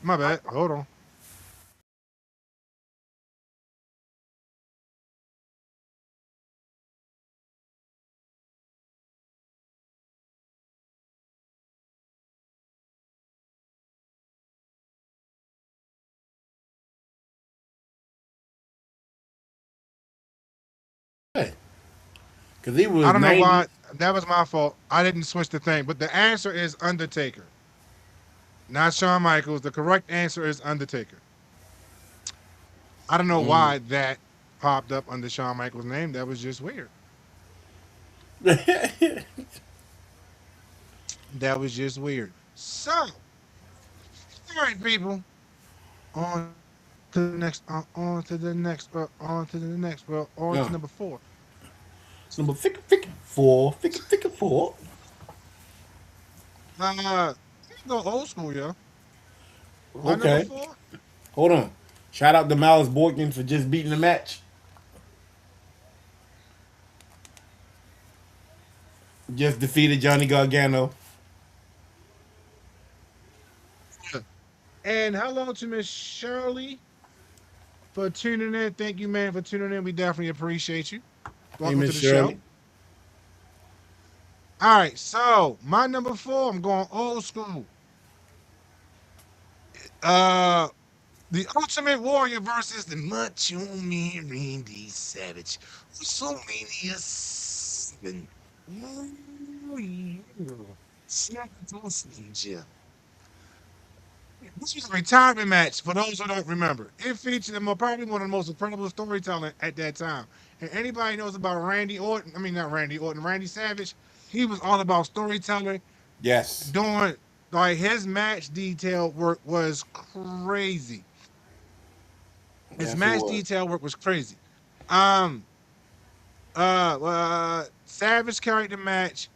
My bad. Hold on. Because he I was don't know 90. why. That was my fault. I didn't switch the thing, but the answer is Undertaker, not Shawn Michaels. The correct answer is Undertaker. I don't know Mm. why that popped up under Shawn Michaels' name. That was just weird. That was just weird. So, all right, people, on to the next, on to the next, on to the next, on to No. number four. It's number 54. 54. Go old school, yo. My number Okay. four. Hold on. Shout out to Miles Boykin for just beating the match. Just defeated Johnny Gargano. And hello to Miss Shirley for tuning in. Thank you, man, for tuning in. We definitely appreciate you. Hey, Welcome Miss to the show. Shirley. All right, so my number four, I'm going old school. Uh, the Ultimate Warrior versus the Macho Man Randy Savage. WrestleMania 7. Oh, yeah. Snap it on Ninja. This was a retirement match for those who don't remember. It featured probably one of the most incredible storytelling at that time. And anybody knows about Randy Orton, I mean not Randy Orton, Randy Savage, he was all about storytelling. Yes. Doing like his match detail work was crazy. His Yes, it match was. detail work was crazy. Um Savage carried the match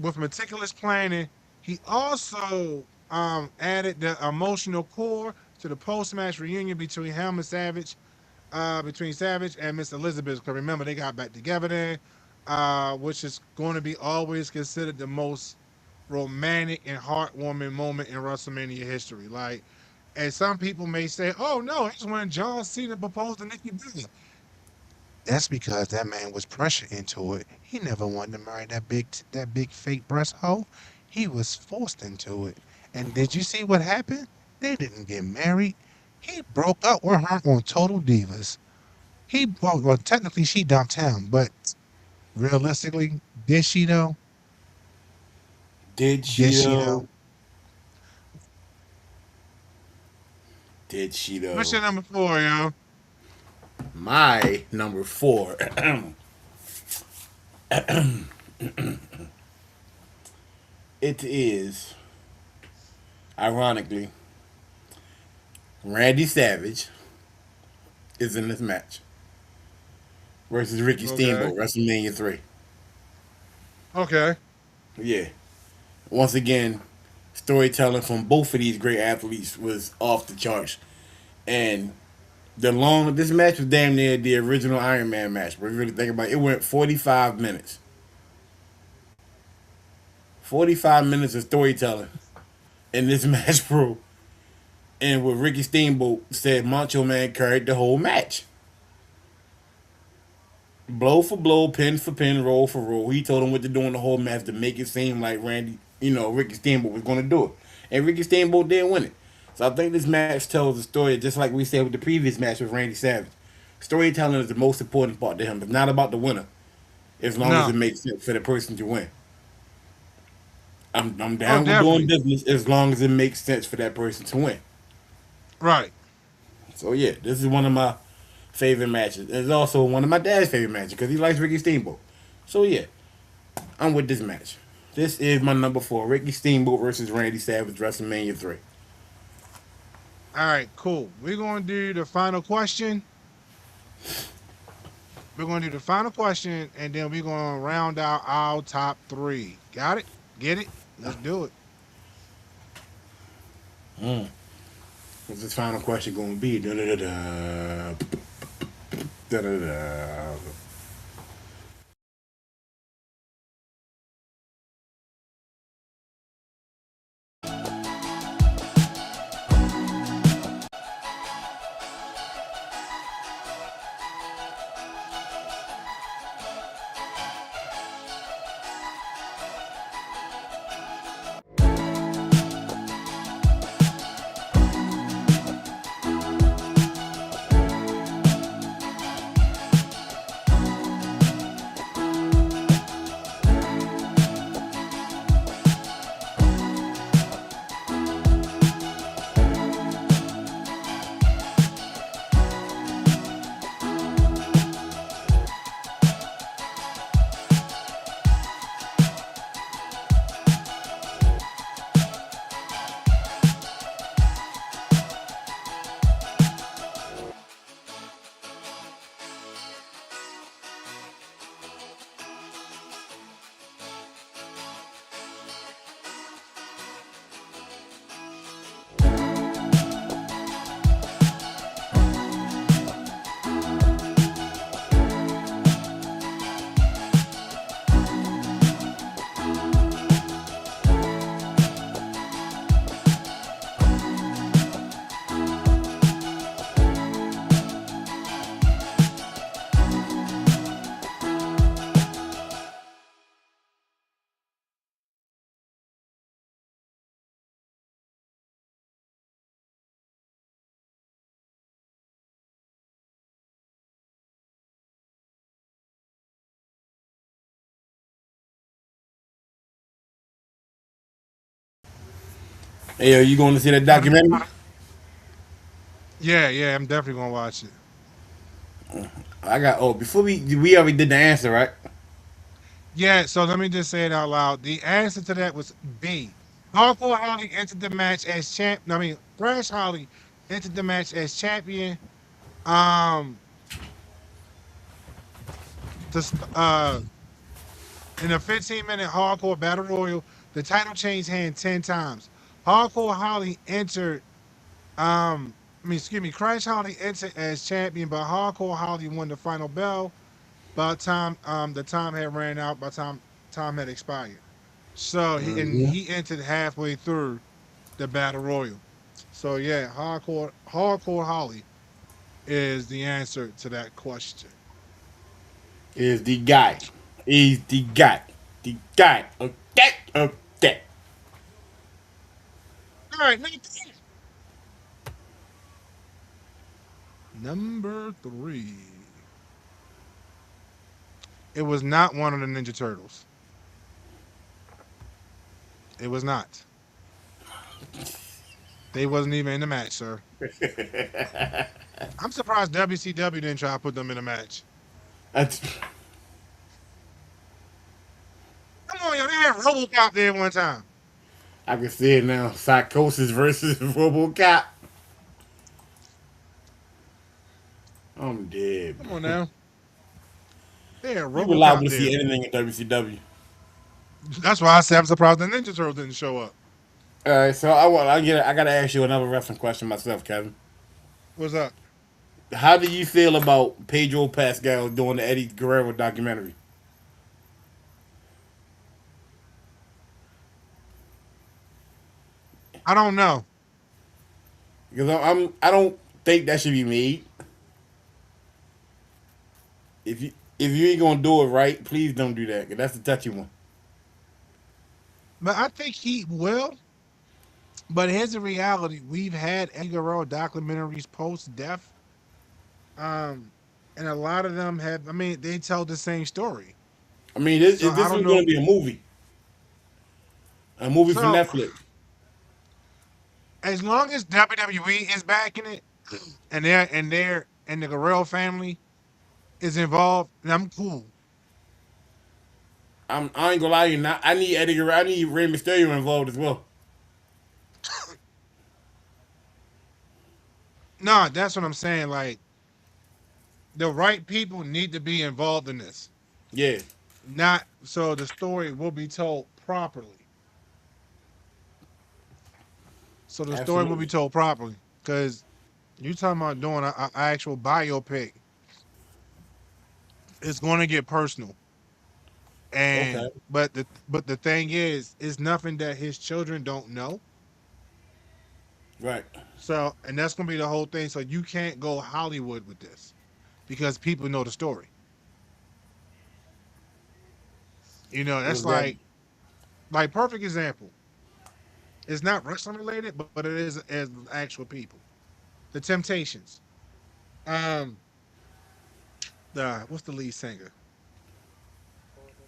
with meticulous planning. He also added the emotional core to the post match reunion between him and Savage, between Savage and Miss Elizabeth. Because remember, they got back together then, which is going to be always considered the most romantic and heartwarming moment in WrestleMania history. Like, and some people may say, "Oh no, it's when John Cena proposed to Nikki Bella." That's because that man was pressured into it. He never wanted to marry that big fake breast hoe. He was forced into it. And did you see what happened? They didn't get married. He broke up with her on Total Divas. Well, technically she dumped him, but realistically, did she though? Did Did she she though? though? Did she What's though? your number four, yo? My number four. It is, ironically, Randy Savage is in this match versus Ricky Okay. Steamboat, WrestleMania 3. Okay. Yeah. Once again, storytelling from both of these great athletes was off the charts. And this match was damn near the original Iron Man match. But if you really think about it, it went 45 minutes. 45 minutes of storytelling in this match, bro. And what Ricky Steamboat said, Macho Man carried the whole match. Blow for blow, pin for pin, roll for roll. He told him what to do in the whole match to make it seem like Ricky Steamboat was going to do it. And Ricky Steamboat didn't win it. So I think this match tells a story, just like we said with the previous match with Randy Savage. Storytelling is the most important part to him. It's not about the winner, as long as No. it makes sense for the person to win. I'm Oh, down with doing definitely. business as long as it makes sense for that person to win. Right. So yeah, this is one of my favorite matches. It's also one of my dad's favorite matches because he likes Ricky Steamboat. So yeah, I'm with this match. This is my number four: Ricky Steamboat versus Randy Savage, WrestleMania 3. All right, cool. We're gonna do the final question. We're going to do the final question, and then we're going to round out our top three. Got it? Get it? Let's do it. What's this final question going to be? Da da da da. Da da da. Hey, are you going to see that Gotta be documentary? honest. Yeah, yeah, I'm definitely gonna watch it. I got. Oh, before we already did the answer, right? Yeah, so let me just say it out loud. The answer to that was B. Hardcore Holly entered the match as champ. I mean, Crash Holly entered the match as champion. Um, to in a 15-minute hardcore battle royal, the title changed hands 10 times. Hardcore Holly entered. Excuse me. Crash Holly entered as champion, but Hardcore Holly won the final bell. By the time the time had ran out, by the time had expired. So he entered halfway through the battle royal. So yeah, hardcore Holly is the answer to that question. Is the guy? Is the guy? The guy? Okay, okay. All right, number three. It was not one of the Ninja Turtles. It was not. They wasn't even in the match, sir. I'm surprised WCW didn't try to put them in a match. That's, Come on, yo, they had RoboCop there one time. I can see it now. Psychosis versus RoboCop. I'm dead. Come on now, they had You were liable RoboCop to there. see anything in WCW. That's why I said I'm surprised the Ninja Turtles didn't show up. All right, so I gotta ask you another wrestling question myself, Kevin. What's up? How do you feel about Pedro Pascal doing the Eddie Guerrero documentary? I don't know. Because I don't think that should be made. If you ain't gonna do it right, please don't do that. 'Cause that's the touchy one. But I think he will. But here's the reality: we've had Eddie Guerrero documentaries post death, um, and a lot of them have. I mean, they tell the same story. I mean, So I this don't was gonna know. be a movie for So Netflix. as long as WWE is backing it, and the Guerrero family is involved, then I'm cool. I ain't gonna lie to you. Not, I need Eddie Guerrero. I need Rey Mysterio involved as well. No, that's what I'm saying. Like the right people need to be involved in this. Yeah, Not so the story will be told properly. So the story will be absolutely. told properly. Because you talking about doing a actual biopic, it's going to get personal. Okay, And but the thing is, it's nothing that his children don't know. right. So and that's going to be the whole thing. So you can't go Hollywood with this because people know the story. You know, Was that's that like perfect example. It's not wrestling related, but it is as actual people. The Temptations. Um, the what's the lead singer?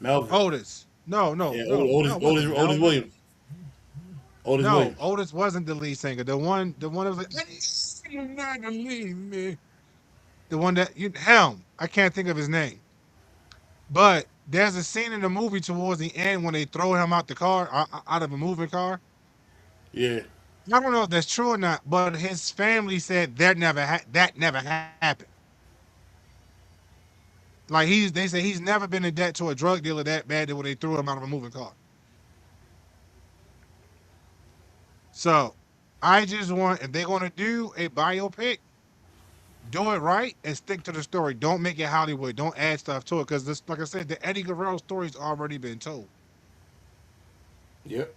Melvin? Otis. No, no, Yeah, no, no. It wasn't Otis Melvin. Williams. Otis No, Williams. Otis wasn't the lead singer. The one that was like, "You're not gonna leave me." The one that you Helm. I can't think of his name. But there's a scene in the movie towards the end when they throw him out the car, out of a moving car. Yeah, I don't know if that's true or not, but his family said that never happened. Like they say he's never been in debt to a drug dealer that bad that when they threw him out of a moving car. So I just want if they're gonna do a biopic, do it right and stick to the story. Don't make it Hollywood. Don't add stuff to it because this, like I said, the Eddie Guerrero story's already been told. yep.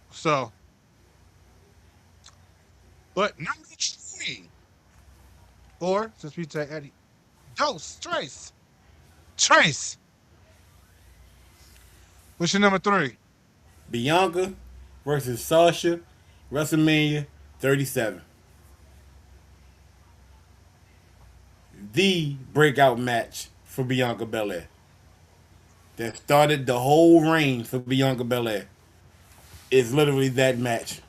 So, but number three, or since we said Eddie, Trace. What's your number three? Bianca versus Sasha, WrestleMania 37. The breakout match for Bianca Belair that started the whole reign for Bianca Belair is literally that match.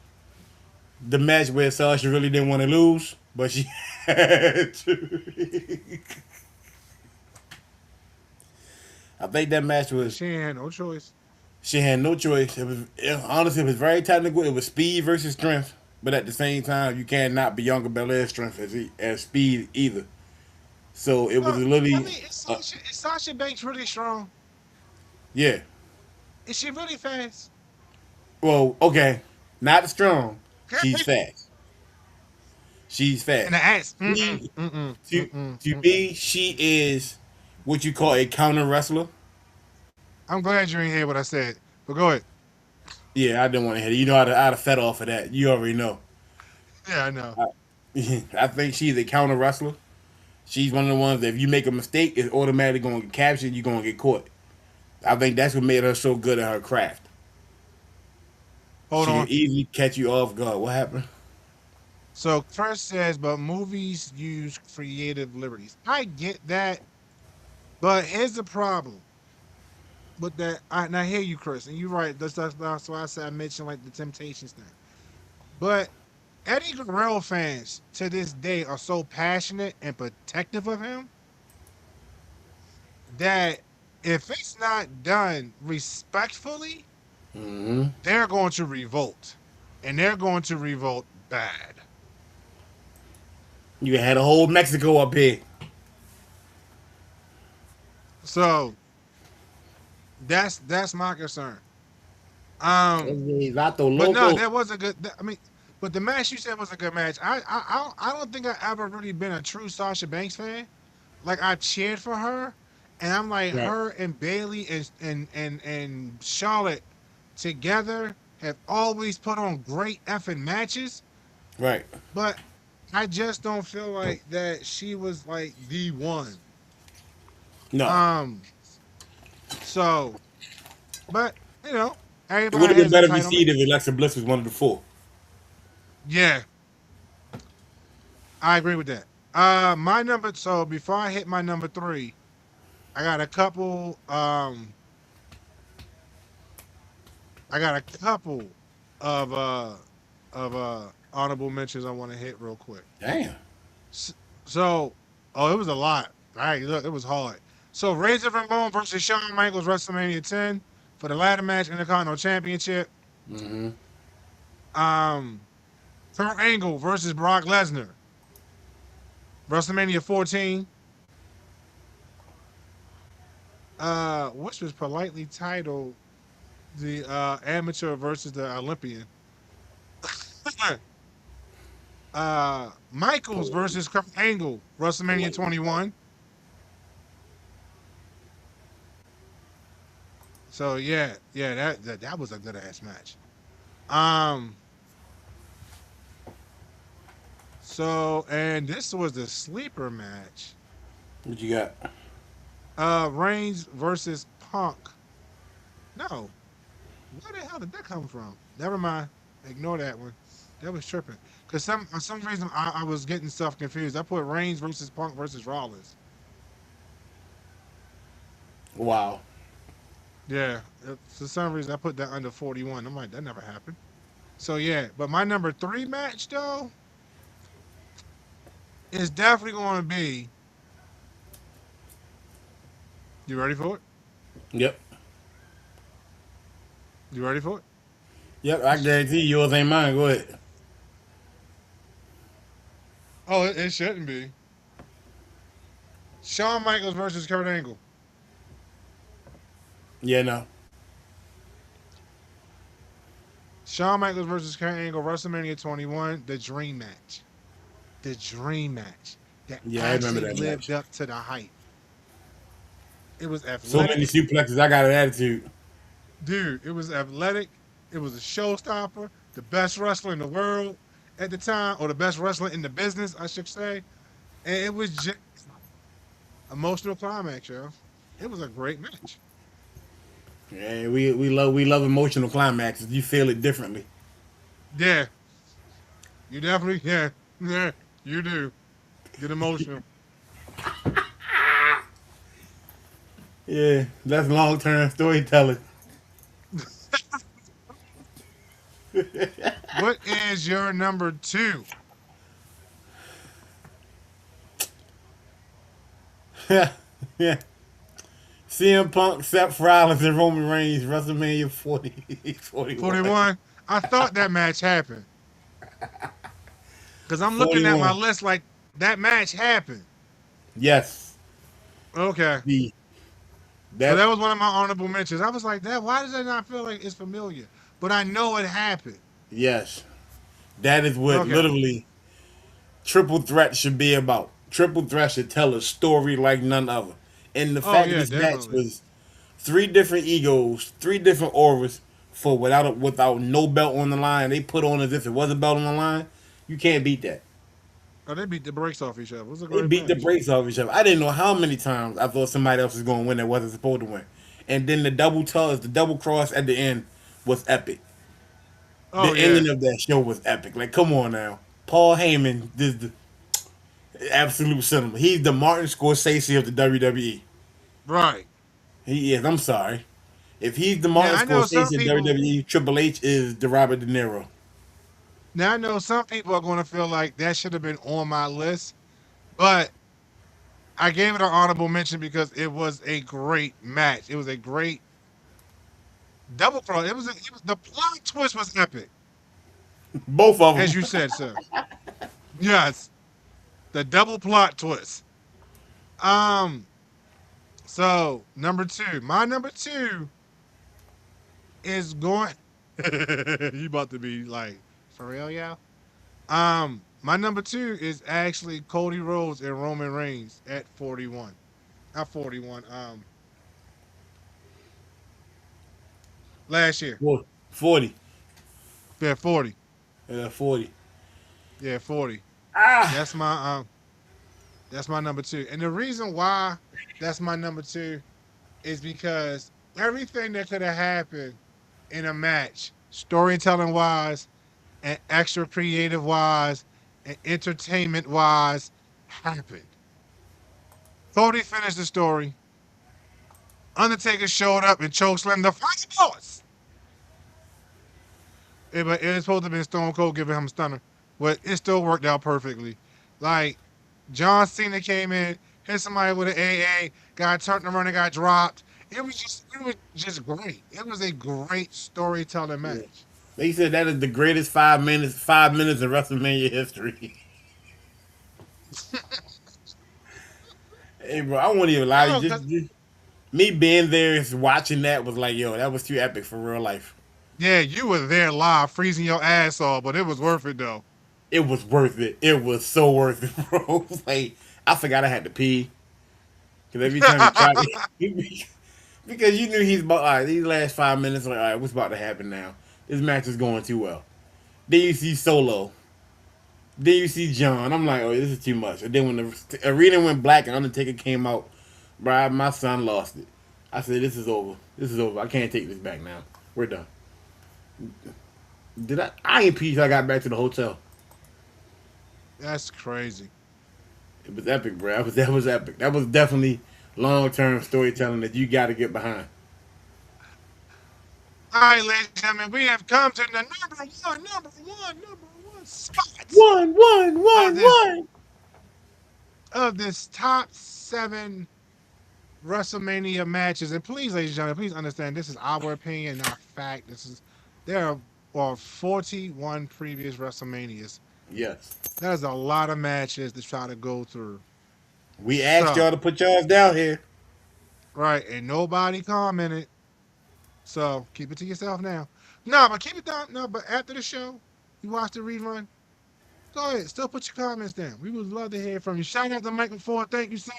The match where Sasha really didn't want to lose, but she had to. I think that match was She ain't had no choice. she had no choice. Honestly, it was very technical. It was speed versus strength, but at the same time, you cannot be Bianca Belair's strength as speed either. So it was Well, I literally, mean, is Sasha Banks really strong? yeah. Is she really fast? Well, okay, not strong. She's Okay. fast. She's And the fast. ass. Mm-mm, She, mm-mm, to mm-mm, to mm-mm. me, she is what you call a counter wrestler. I'm glad you ain't hear what I said, but go ahead. Yeah, I didn't want to hit it. You know, I'd have fed off of that. You already know. Yeah, I know. I, I think she's a counter wrestler. She's one of the ones that if you make a mistake, it's automatically going to get captured. You're going to get caught. I think that's what made her so good at her craft. Hold She on. can easily catch you off guard. What happened? So first says, but movies use creative liberties. I get that, but here's the problem with that. And I hear you, Chris, and you're right. That's why I said I mentioned like the Temptations thing. But Eddie Guerrero fans to this day are so passionate and protective of him that if it's not done respectfully, Hmm. they're going to revolt, and they're going to revolt bad. You had a whole Mexico up here. So that's my concern. Um, Vato but no, loco. that was a good. I mean, but the match you said was a good match. I don't think I ever really been a true Sasha Banks fan. Like I cheered for her, and I'm like Right. her and Bailey and Charlotte together have always put on great effing matches. Right. But I just don't feel like that she was like the one. No. Um, so, but you know, It would everybody have been has better entitlement. received if Alexa Bliss was one of the four. Yeah, I agree with that. My number. So before I hit my number three, I got a couple. I got a couple of honorable mentions I want to hit real quick. Damn. S- So, oh, it was a lot. All right, look, it was hard. So, Razor Ramon versus Shawn Michaels WrestleMania 10 for the ladder match Intercontinental Championship. Hmm. Um, Kurt Angle versus Brock Lesnar WrestleMania 14. Which was politely titled the amateur versus the Olympian. Michaels versus Kurt Angle WrestleMania Politely. 21. So yeah, that was a good ass match. Um, so and this was the sleeper match. What you got? Reigns versus Punk. No, where the hell did that come from? Never mind. Ignore that one. That was tripping. Cause for some reason I was getting stuff confused. I put Reigns versus Punk versus Rollins. Wow. Yeah, for some reason I put that under 41. I'm like, that never happened. So yeah, but my number three match though is definitely going to be. You ready for it? Yep. You ready for it? Yep. I guarantee yours ain't mine. Go ahead. Oh, it shouldn't be. Shawn Michaels versus Kurt Angle. Yeah. No. Shawn Michaels versus Kurt Angle, WrestleMania 21, the dream match. The dream match that Yeah, I remember actually that lived match. up to the hype. It was So many athletic. suplexes. I got an attitude. Dude, it was athletic. It was a showstopper. The best wrestler in the world at the time, or the best wrestler in the business, I should say. And it was just emotional climax, yo. It was a great match. Yeah, we love emotional climaxes. You feel it differently. Yeah, you definitely, yeah, you do. Get emotional. Yeah, that's long term storytelling. What is your number two? Yeah. CM Punk, Seth Rollins, and Roman Reigns, WrestleMania 40, 41. 41. I thought that match happened because I'm looking at my 41. list like that match happened. Yes. Okay. The So that that was one of my honorable mentions. I was like, that. Why does that not feel like it's familiar? But I know it happened. yes. That is what Okay. literally triple threat should be about. Triple threat should tell a story like none other. And the Oh fact that yeah, this match definitely. was three different egos, three different auras for without no belt on the line. They put on as if it was a belt on the line. You can't beat that. Oh, they beat the brakes off each other. It was a They great beat the match. brakes off each other. I didn't know how many times I thought somebody else was going to win that wasn't supposed to win. And then the double cross at the end was epic. Oh The yeah. ending of that show was epic. Like, come on now. Paul Heyman is the absolute cinema. He's the Martin Scorsese of the WWE. Right. He is. I'm sorry. If he's the Now Martin I know some Scorsese of people. WWE, Triple H is the Robert De Niro. Now I know some people are going to feel like that should have been on my list, but I gave it an honorable mention because it was a great match. It was a great double cross. It was the plot twist was epic, Both of as them. you said, sir. Yes, the double plot twist. Um, so number two, my number two is going. You about to be like for real, yeah? My number two is actually Cody Rhodes and Roman Reigns at 41. Not 41. Last year. 40. Yeah, 40. 40. Yeah, 40. Ah. That's my that's my number two. And the reason why that's my number two is because everything that could have happened in a match, storytelling wise and extra creative wise and entertainment wise, happened. Cody finished the story. Undertaker showed up and chokeslammed the Fight Boss. But it was supposed to be Stone Cold giving him a stunner, but it still worked out perfectly. Like John Cena came in, hit somebody with an AA, got turned around and got dropped. It was just great. It was a great storytelling Yeah. match. They said that is the greatest 5 minutes in WrestleMania history. Hey, bro, I won't even lie to No, you. cause Just me being there and watching that was like, yo, that was too epic for real life. yeah, you were there live, freezing your ass off, but it was worth it though. It was worth it. It was so worth it, bro. Like, I forgot I had to pee because every time he tried, because you knew he's about all right. These last 5 minutes, like, all right, what's about to happen now? This match is going too well. Then you see Solo. Then you see John. I'm like, oh, this is too much. And then when the arena went black and Undertaker came out, bro, my son lost it. I said, this is over. This is over. I can't take this back now. We're done. Did I? I ain't pee till I got back to the hotel. That's crazy. It was epic, bro. That was epic. That was definitely long term storytelling that you got to get behind. All right, ladies and gentlemen, we have come to the number one spot One, one, of one, this one. of this top seven WrestleMania matches. And please, ladies and gentlemen, please understand this is our opinion, not fact. There are 41 previous WrestleManias. Yes. That is a lot of matches to try to go through. We asked y'all So, to put y'all down here. right, and nobody commented. So keep it to yourself now. No, but keep it down. No, but after the show, you watch the rerun. Go ahead. Still put your comments down. We would love to hear from you. Shout out to Michael Ford. Thank you, sir,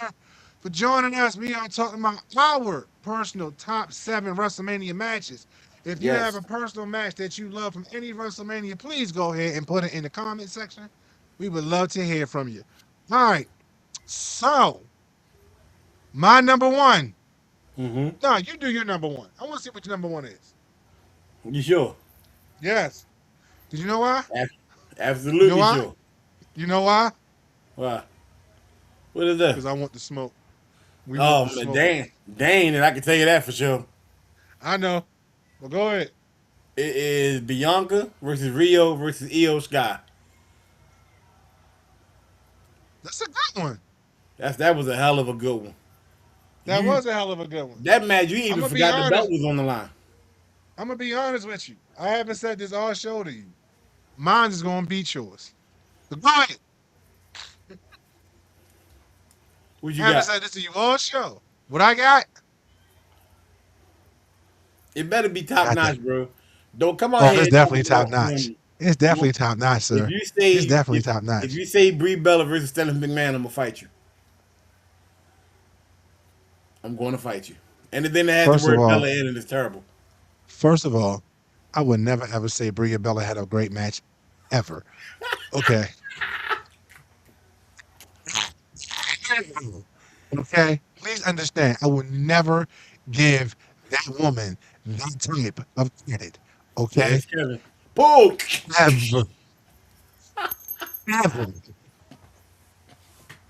for joining us. We are talking about our personal top seven WrestleMania matches. If you have Yes. a personal match that you love from any WrestleMania, please go ahead and put it in the comment section. We would love to hear from you. All right. So, my number one. Mm-hmm. No, you do your number one. I want to see what your number one is. You sure? Yes. Did you know why? Ab- You know Absolutely why? sure. You know why? Why? What is that? Because I want the smoke. We want Oh the man, smoke. dang, and I can tell you that for sure. I know. Well, go ahead. It is Bianca versus Rio versus Io Sky. That's a good one. That was a hell of a good one. That You was a hell of a good one. that match, you I'm even gonna be forgot the belt honest. was on the line. I'm gonna be honest with you. I haven't said this all show to you. Mine is gonna beat yours. So go ahead. What I you haven't got? said this to you all show. What I got? It better be I top got that. notch, bro. Don't come out Oh, here it's and talk definitely top about on notch. me. It's You definitely top notch, if sir. you It's say definitely top if notch. you say Brie Bella versus Stephanie McMahon, I'm gonna fight you. I'm going to fight you. Anything that has the First of word Bella all, in it is terrible. first of all, I would never ever say Bria Bella had a great match ever. Okay. Okay. Please understand, I would never give that woman that type of credit. Okay. Yes, Kevin. Pull. Ever, ever,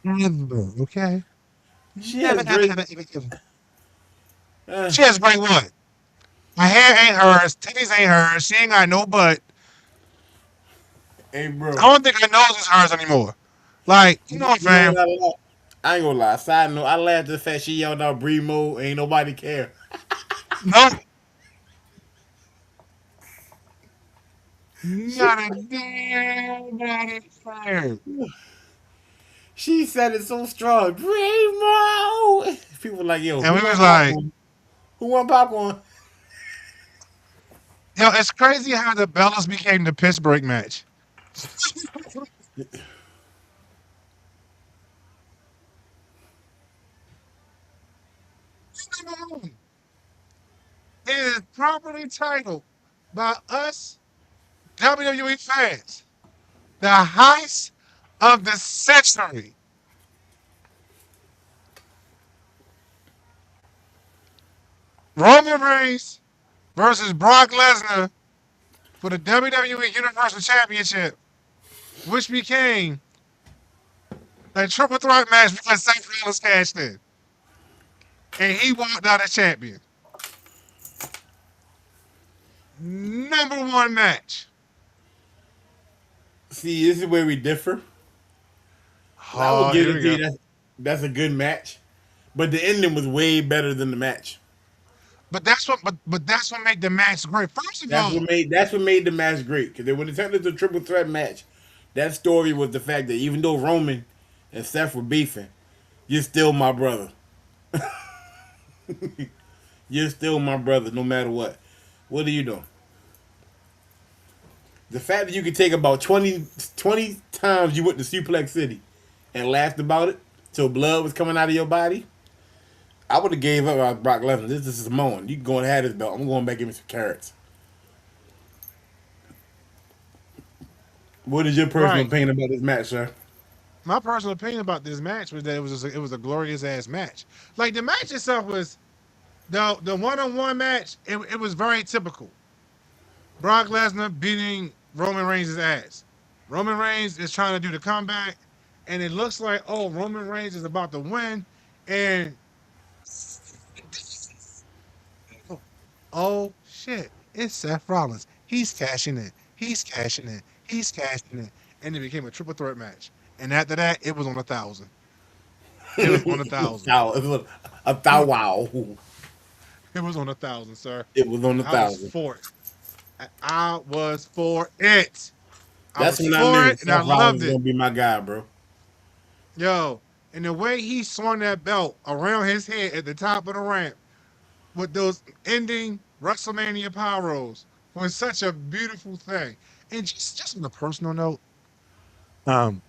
ever. Okay. She Never, has ever, great. ever, ever, ever. Uh, She has great what? Her hair ain't hers. Titties ain't hers. She ain't got no butt. hey, I bro. don't think her nose is hers anymore. Like, come on, You know fam. what I like? I ain't gonna lie. Side note, I laughed at the fact she yelled out Brie Mo. Ain't nobody care. No, She not a damn body fire. she said it so strong. Brie Mo. People like, yo, And who we was want like, popcorn? Who want popcorn? yo, it's crazy how the Bellas became the piss break match. It is properly titled by us WWE fans. The heist of the century. Roman Reigns versus Brock Lesnar for the WWE Universal Championship, which became a triple threat match because Seth Rollins cashed in. And he walked out as champion. Number one match. See, this is where we differ. I would Oh, give here it we to you. go. That's a good match, but the ending was way better than the match. But that's what made the match great. First of all, That's what made the match great because when it turned into a triple threat match, that story was the fact that even though Roman and Seth were beefing, you're still my brother. You're still my brother, no matter what. What are you doing? The fact that you could take about 20 times you went to Suplex City and laughed about it till blood was coming out of your body, I would have gave up on Brock Lesnar. This is Samoan. You can go and have this belt. I'm going back and give me some carrots. What is your personal right. opinion about this match, sir? My personal opinion about this match was that it was a glorious ass match. Like the match itself was the one on one match. It was very typical. Brock Lesnar beating Roman Reigns' ass. Roman Reigns is trying to do the comeback, and it looks like Roman Reigns is about to win, and oh shit, it's Seth Rollins. He's cashing in. He's cashing in. He's cashing in, and it became a triple threat match. And after that, it was on 1,000. It was on 1,000. A thou wow. It was on 1,000, sir. It was on And the I was thousand. for it. I was for it. I That's was when I for knew it, and I Seth Rollins loved was it. gonna be my guy, bro. Yo, and the way he swung that belt around his head at the top of the ramp with those ending WrestleMania power rolls was such a beautiful thing. And just on a personal note, um,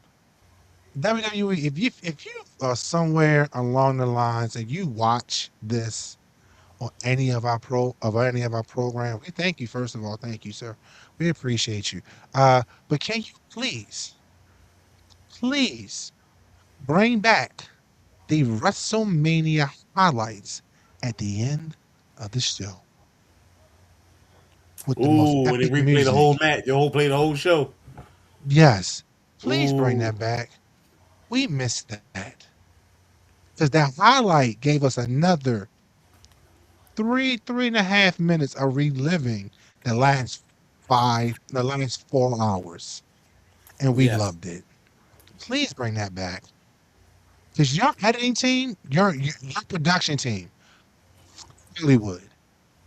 WWE, if you are somewhere along the lines and you watch this on any of our program, we thank you first of all. Thank you, sir. We appreciate you. But can you please bring back the WrestleMania highlights at the end of the show with the most Ooh, and they epic replay the whole music? match. They whole play the whole show. Yes, please bring Ooh, that back. We missed that because that highlight gave us another 3.5 minutes of reliving the last the last 4 hours, and we Yes. loved it. Please bring that back because your editing team, your production team, Hollywood,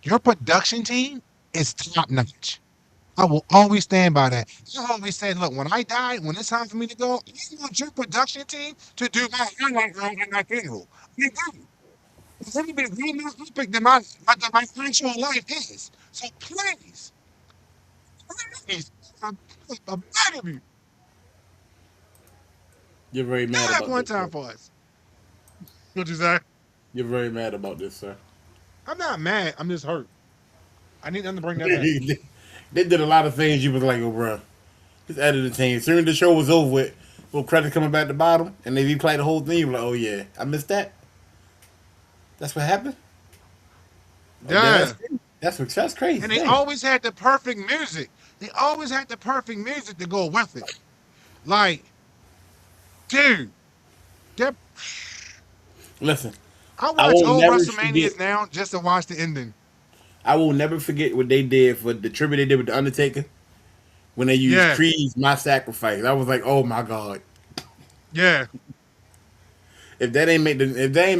your production team is top notch. I will always stand by that. I always say, look, when I die, when it's time for me to go, I want your production team to do my highlight reel and my funeral. I do. Because everybody way more epic than my actual life is. So please, I'm, I'm begging you, You're very do mad that about one this, time sir. for us. What you say? You're very mad about this, sir. I'm not mad. I'm just hurt. I need them to bring that back. they did a lot of things. You was like, oh, bro, this editing team. As soon as the show was over with, little credits coming back at the bottom, and they replayed the whole thing. You were like, oh yeah, I missed that. That's what happened. Oh, Yeah. that's crazy. And they Damn. always had the perfect music. They always had the perfect music to go with it. Like, dude, that Listen, I I watch will old never forget. WrestleManias now just to watch the ending. I will never forget what they did for the tribute they did with the Undertaker when they used Yeah, Creed's "My Sacrifice." I was like, oh my god. yeah. If that ain't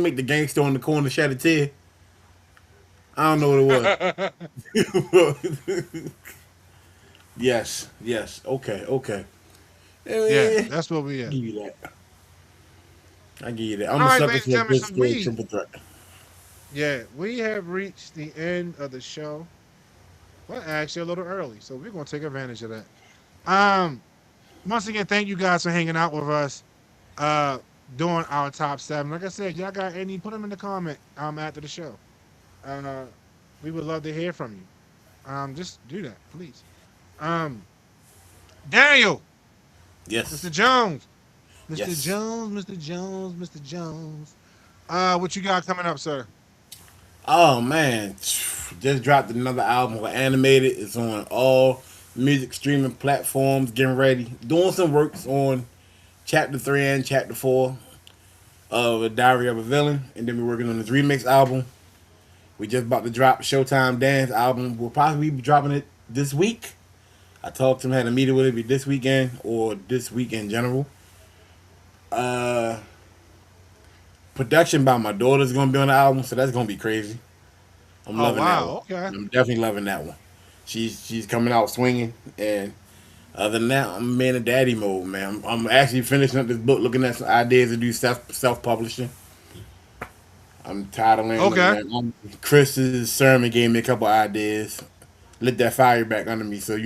make the gangster on the corner shed a tear, I don't know what it was. Yes. Okay, okay. Yeah, Eh, that's what we I at. give you that. I give you that. I'm All a right, sucker ladies and for a gentlemen, good so story triple threat. we have reached the end of the show. Well, actually, a little early, so we're gonna take advantage of that. Um, Once again, thank you guys for hanging out with us. Uh, doing our top seven. Like I said, y'all got any? Put them in the comment. After the show. Uh, we would love to hear from you. Just do that, please. Um, Daniel, Mr. Yes, Jones, Mr. yes. Jones, Mr. Jones, Mr. Jones. What you got coming up, sir? Oh man, just dropped another album with Animated. It's on all music streaming platforms. Getting ready, doing some works on Chapter 3 and Chapter 4 of A Diary of a Villain, and then we're working on this remix album. We just about to drop Showtime Dance album. We'll probably be dropping it this week. I talked to him, had a meeting with it, be this weekend or this week in general. Uh, Production by my daughter's gonna be on the album, so that's gonna be crazy. I'm Oh loving that one. wow, okay. I'm definitely loving that one. She's coming out swinging, and other than that, I'm man in daddy mode, man. I'm actually finishing up this book, looking at some ideas to do self publishing. I'm tired of Okay. Chris's sermon gave me a couple ideas, lit that fire back under me. So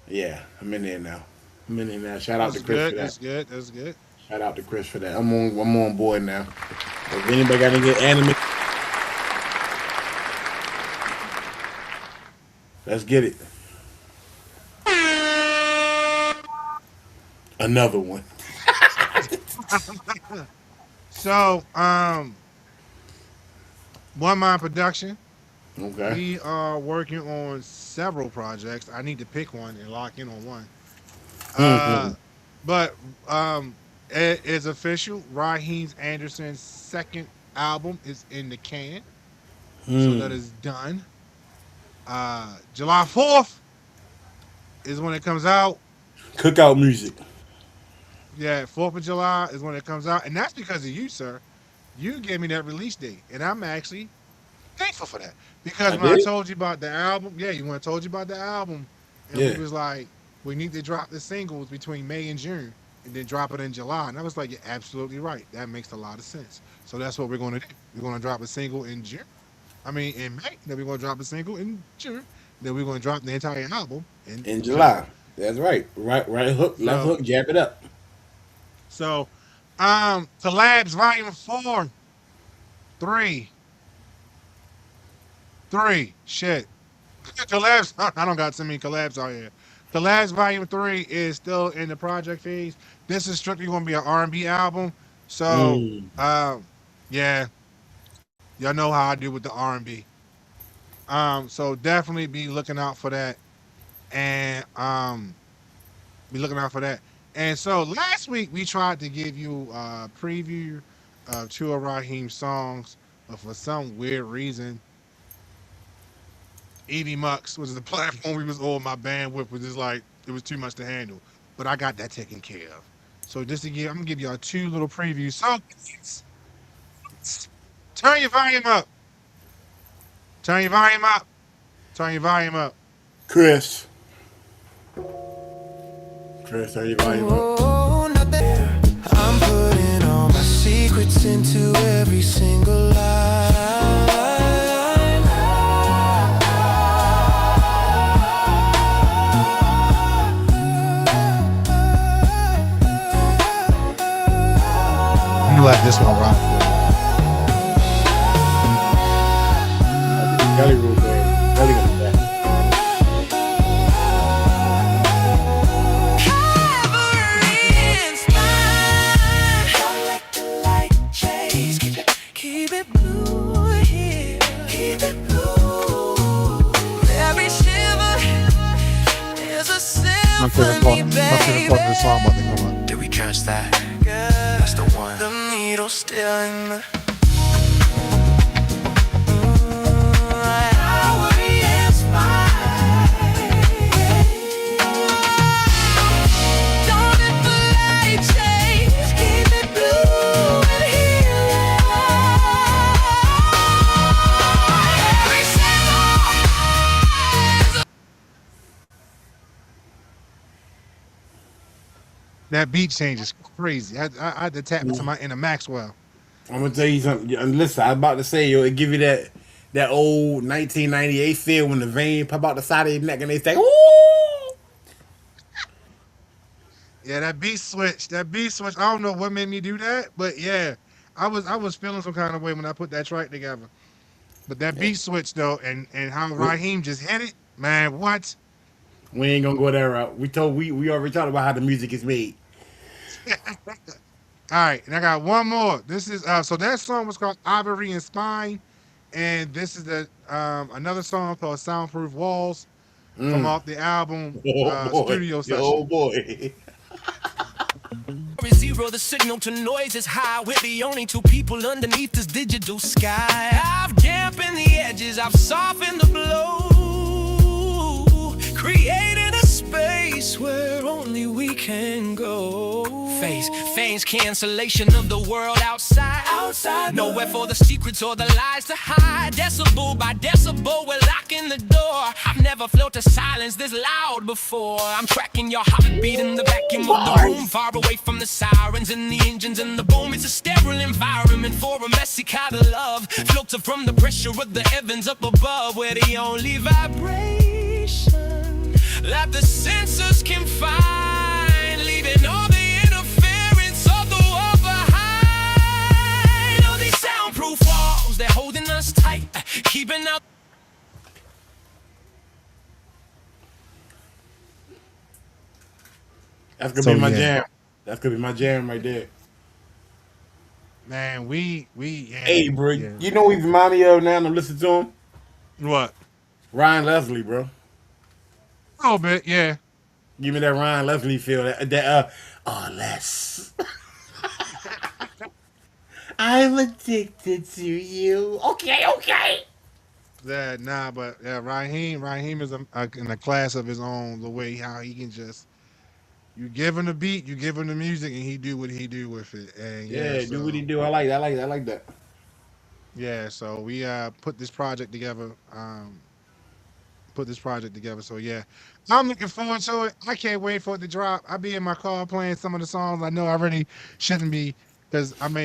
yeah, I'm in there now. I'm in there now. Shout out to That's Chris for good. that. That's good. That's good. Shout out to Chris for that. I'm on board now. If anybody got to get anime, let's get it. Another one. So, One Mind Production. Okay. We are working on several projects. I need to pick one and lock in on one. Mm-hmm. Uh, but it is official. Raheem Anderson's second album is in the can, so that is done. July 4th is when it comes out. Cookout music. Yeah, 4th of July is when it comes out, and that's because of you, sir. You gave me that release date, and I'm actually thankful for that because I when I did. told you about the album, yeah, you when I told you about the album, and we Yeah. was like, we need to drop the singles between May and June, and then drop it in July, and I was like, you're absolutely right. That makes a lot of sense. So that's what we're going to do. We're going to drop a single in June. I mean, in May. Then we're going to drop a single in June. Then we're going to drop the entire album in In July. July. That's right. Right hook, left So, hook, jab it up. so, collabs volume 4, 3, 3. Shit. Collabs. I don't got so many collabs out here. Collabs Volume 3 is still in the project phase. This is strictly going to be an R&B album. So, Mm. yeah, y'all know how I do with the R&B. So definitely be looking out for that, and be looking out for that. And so last week we tried to give you a preview of two of Raheem's songs, but for some weird reason Evie Mux was the platform we was on. My bandwidth was just like it was too much to handle, but I got that taken care of. So just to give, I'm gonna give y'all two little previews. So turn your volume up. Turn your volume up. Turn your volume up. Chris. Chris, are you volume up? I'm putting all my secrets into every single line. I'm gonna let this one rock for you. Kelly real quick. Kelly gonna be back. Keep it blue here. Keep it blue. Every shiver is a I'm feeling symphony, part. I'm feeling part of the song about to babe. come up. Did we catch that? That's the one. The needle still in the hour is don't let the light change. Keep it blue and healing. Every single That beat change is crazy. I had to tap into my inner Maxwell. I'm gonna tell you something. Listen, I was about to say, yo, it give you that old 1998 feel when the vein pop out the side of your neck and they say, "Ooh." Yeah, that beat switch. That beat switch. I don't know what made me do that, but yeah, I was feeling some kind of way when I put that track together. But that beat switch though, and how We, Raheem just hit it, man. What? we ain't gonna go that route. We already talked about how the music is made. All right, and I got one more. This is so that song was called Ivory and Spine, and this is the another song called Soundproof Walls from off the album Oh boy, Studio oh Session. boy. zero, the signal to noise is high. We're the only two people underneath this digital sky. I've dampened the edges, I've softened the blow, created a space where only we can go. Phase cancellation of the world outside. Nowhere for the secrets or the lies to hide. Decibel by decibel, we're locking the door. I've never felt a silence this loud before. I'm tracking your heartbeat in the vacuum of the room, far away from the sirens and the engines and the boom. It's a sterile environment for a messy kind of love. Filter from the pressure of the heavens up above, where the only vibration that the sensors can find, leaving all the interference of the world behind. All these soundproof walls, they're holding us tight, keeping out. That's gonna So be my yeah, jam. That's gonna be my jam right there. man, we yeah Hey, bro, yeah. you know what he remind me of now? I'm listening to him. What? Ryan Leslie, bro. A little bit, yeah. Give me that Ryan Leslie feel. Less. I'm addicted to you. Okay, okay. That nah, but yeah, Raheem is in a class of his own. The way how he can just you give him the beat, you give him the music, and he do what he do with it. And yeah, Yeah, do what he so do. I like that. I like that. I like that. yeah, so we put this project together. Put this project together. So yeah, I'm looking forward to it. I can't wait for it to drop. I'll be in my car playing some of the songs I know I already shouldn't be because I'm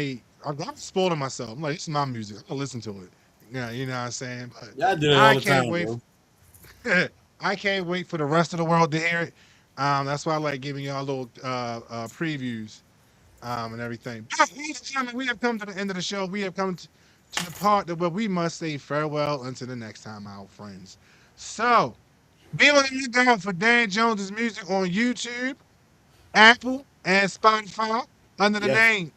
spoiling myself. I'm like, it's my music. I'm gonna listen to it. Yeah, you know what I'm saying. But Yeah, I do that all I the can't time, wait. bro. I can't wait for the rest of the world to hear it. That's why I like giving y'all little previews and everything. But, ladies and gentlemen, we have come to the end of the show. We have come to the part that where we must say farewell until the next time, our friends. So, be on the lookout for Dan Jones's music on YouTube, Apple, and Spotify under the Yes, name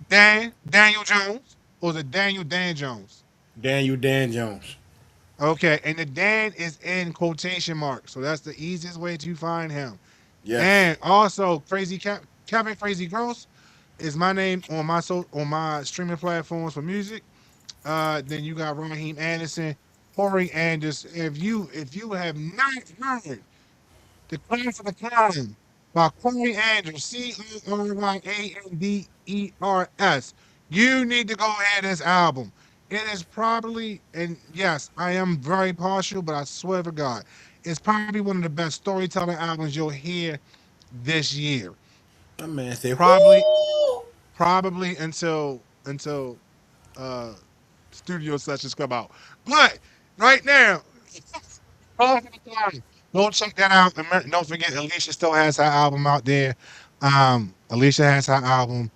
Daniel Jones, or the Daniel Dan Jones. Daniel Dan Jones. Okay, and the Dan is in quotation marks, so that's the easiest way to find him. Yes, And also, Kevin Crazy Gross is my name on my streaming platforms for music. Then you got Raheem Anderson. Corey Anders. If you have not heard the Class of the Clown by Corey Andrews, Coreyanders. You need to go ahead this album. It is probably, and yes, I am very partial, but I swear to God, it's probably one of the best storytelling albums you'll hear this year. My man said, Probably, "Whoo!" probably until uh studio sessions come out. But right now, Class of the Clown. Go check that out. And don't forget, Alicia still has her album out there. Alicia has her album.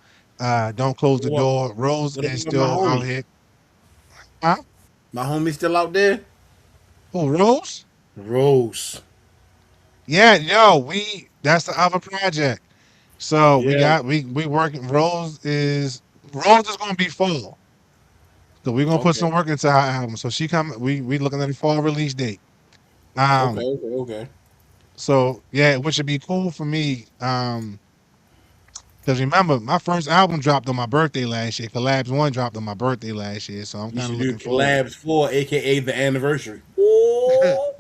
Don't close the What? door. Rose What is about my still out homie? here. Huh? My homie still out there? Oh, Rose? Rose. Yeah, yo, that's the other project. So we Yeah. got we working. Rose is gonna be full. So we're gonna put Okay. some work into her album. So she come. We looking at the fall release date. Okay. Um. Okay. Okay. So yeah, which would be cool for me. Because remember, my first album dropped on my birthday last year. Collabs One dropped on my birthday last year. So I'm You kind of should do looking forward. collabs for, aka the anniversary. Ooh.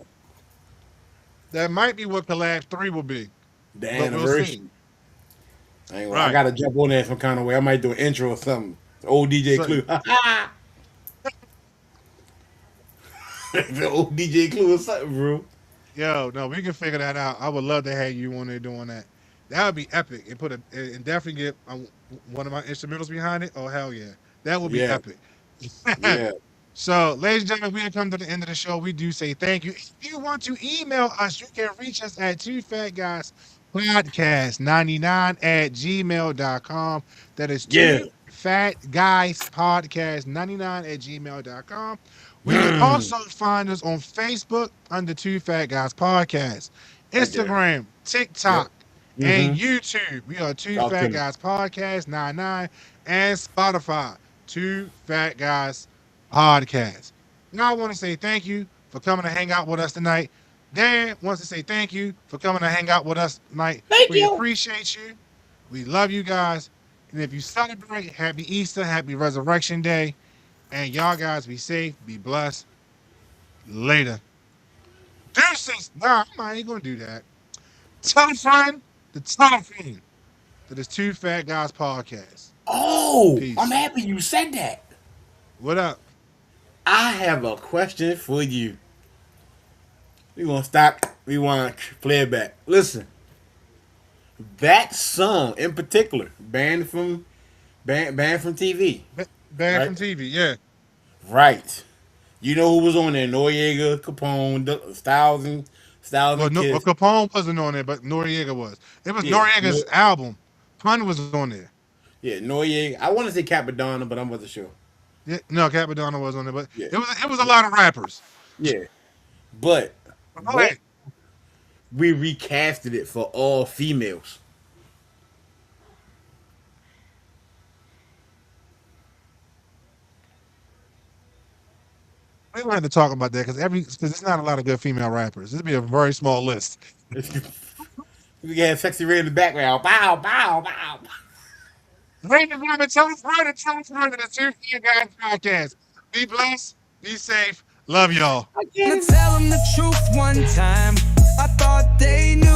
That might be what Collabs 3 will be, The but we'll see. anniversary. I Right. gotta jump on that some kind of way. I might do an intro or something. Old DJ So Clue. The old DJ Clue or something, bro. yo, no, we can figure that out. I would love to have you on there doing that. That would be epic. And and definitely get one of my instrumentals behind it. Oh hell yeah, that would be Yeah. epic. Yeah. So, ladies and gentlemen, we have come to the end of the show. We do say thank you. If you want to email us, you can reach us at two fat guys podcast 99 at gmail.com. That is Yeah. two fat guys podcast 99 at gmail.com. We can also find us on Facebook under Two Fat Guys Podcast, Right there. Instagram, Yep. TikTok, and Mm-hmm. YouTube. We are Two Talk Fat to me. Guys Podcast 99 and Spotify, Two Fat Guys Podcast. Now I want to say thank you for coming to hang out with us tonight. Dan wants to say thank you for coming to hang out with us tonight. Thank We you. appreciate you. We love you guys. And if you celebrate, happy Easter, happy Resurrection Day. And y'all guys be safe, be blessed. Later. Deuces. Nah, I'm not even gonna do that. Tell a friend to tell a friend that it's Two Fat Guys Podcast. Oh, I'm Peace. happy you said that. What up? I have a question for you. We gonna stop. We want to play it back. Listen, that song in particular, banned from TV, Bad right? from TV, yeah. Right. You know who was on there? Noriega, Capone, Styles Well, and no, well, Kiss. Capone wasn't on there, but Noriega was. It was Yeah, Noriega's album. Pun was on there. yeah, Noriega. I want to say Capadonna, but I wasn't sure. Yeah, no, Capadonna was on there, but Yeah, it was a lot of rappers. yeah. But But go what ahead. we recasted it for all females. We don't have to talk about that because it's not a lot of good female rappers. This would be a very small list. We can have sexy red in the background. Bow, bow, bow. Ladies and gentlemen, tell a friend of the Two Feet Guys podcast. Be blessed, be safe, love y'all. Gonna tell them the truth one time. I thought they knew.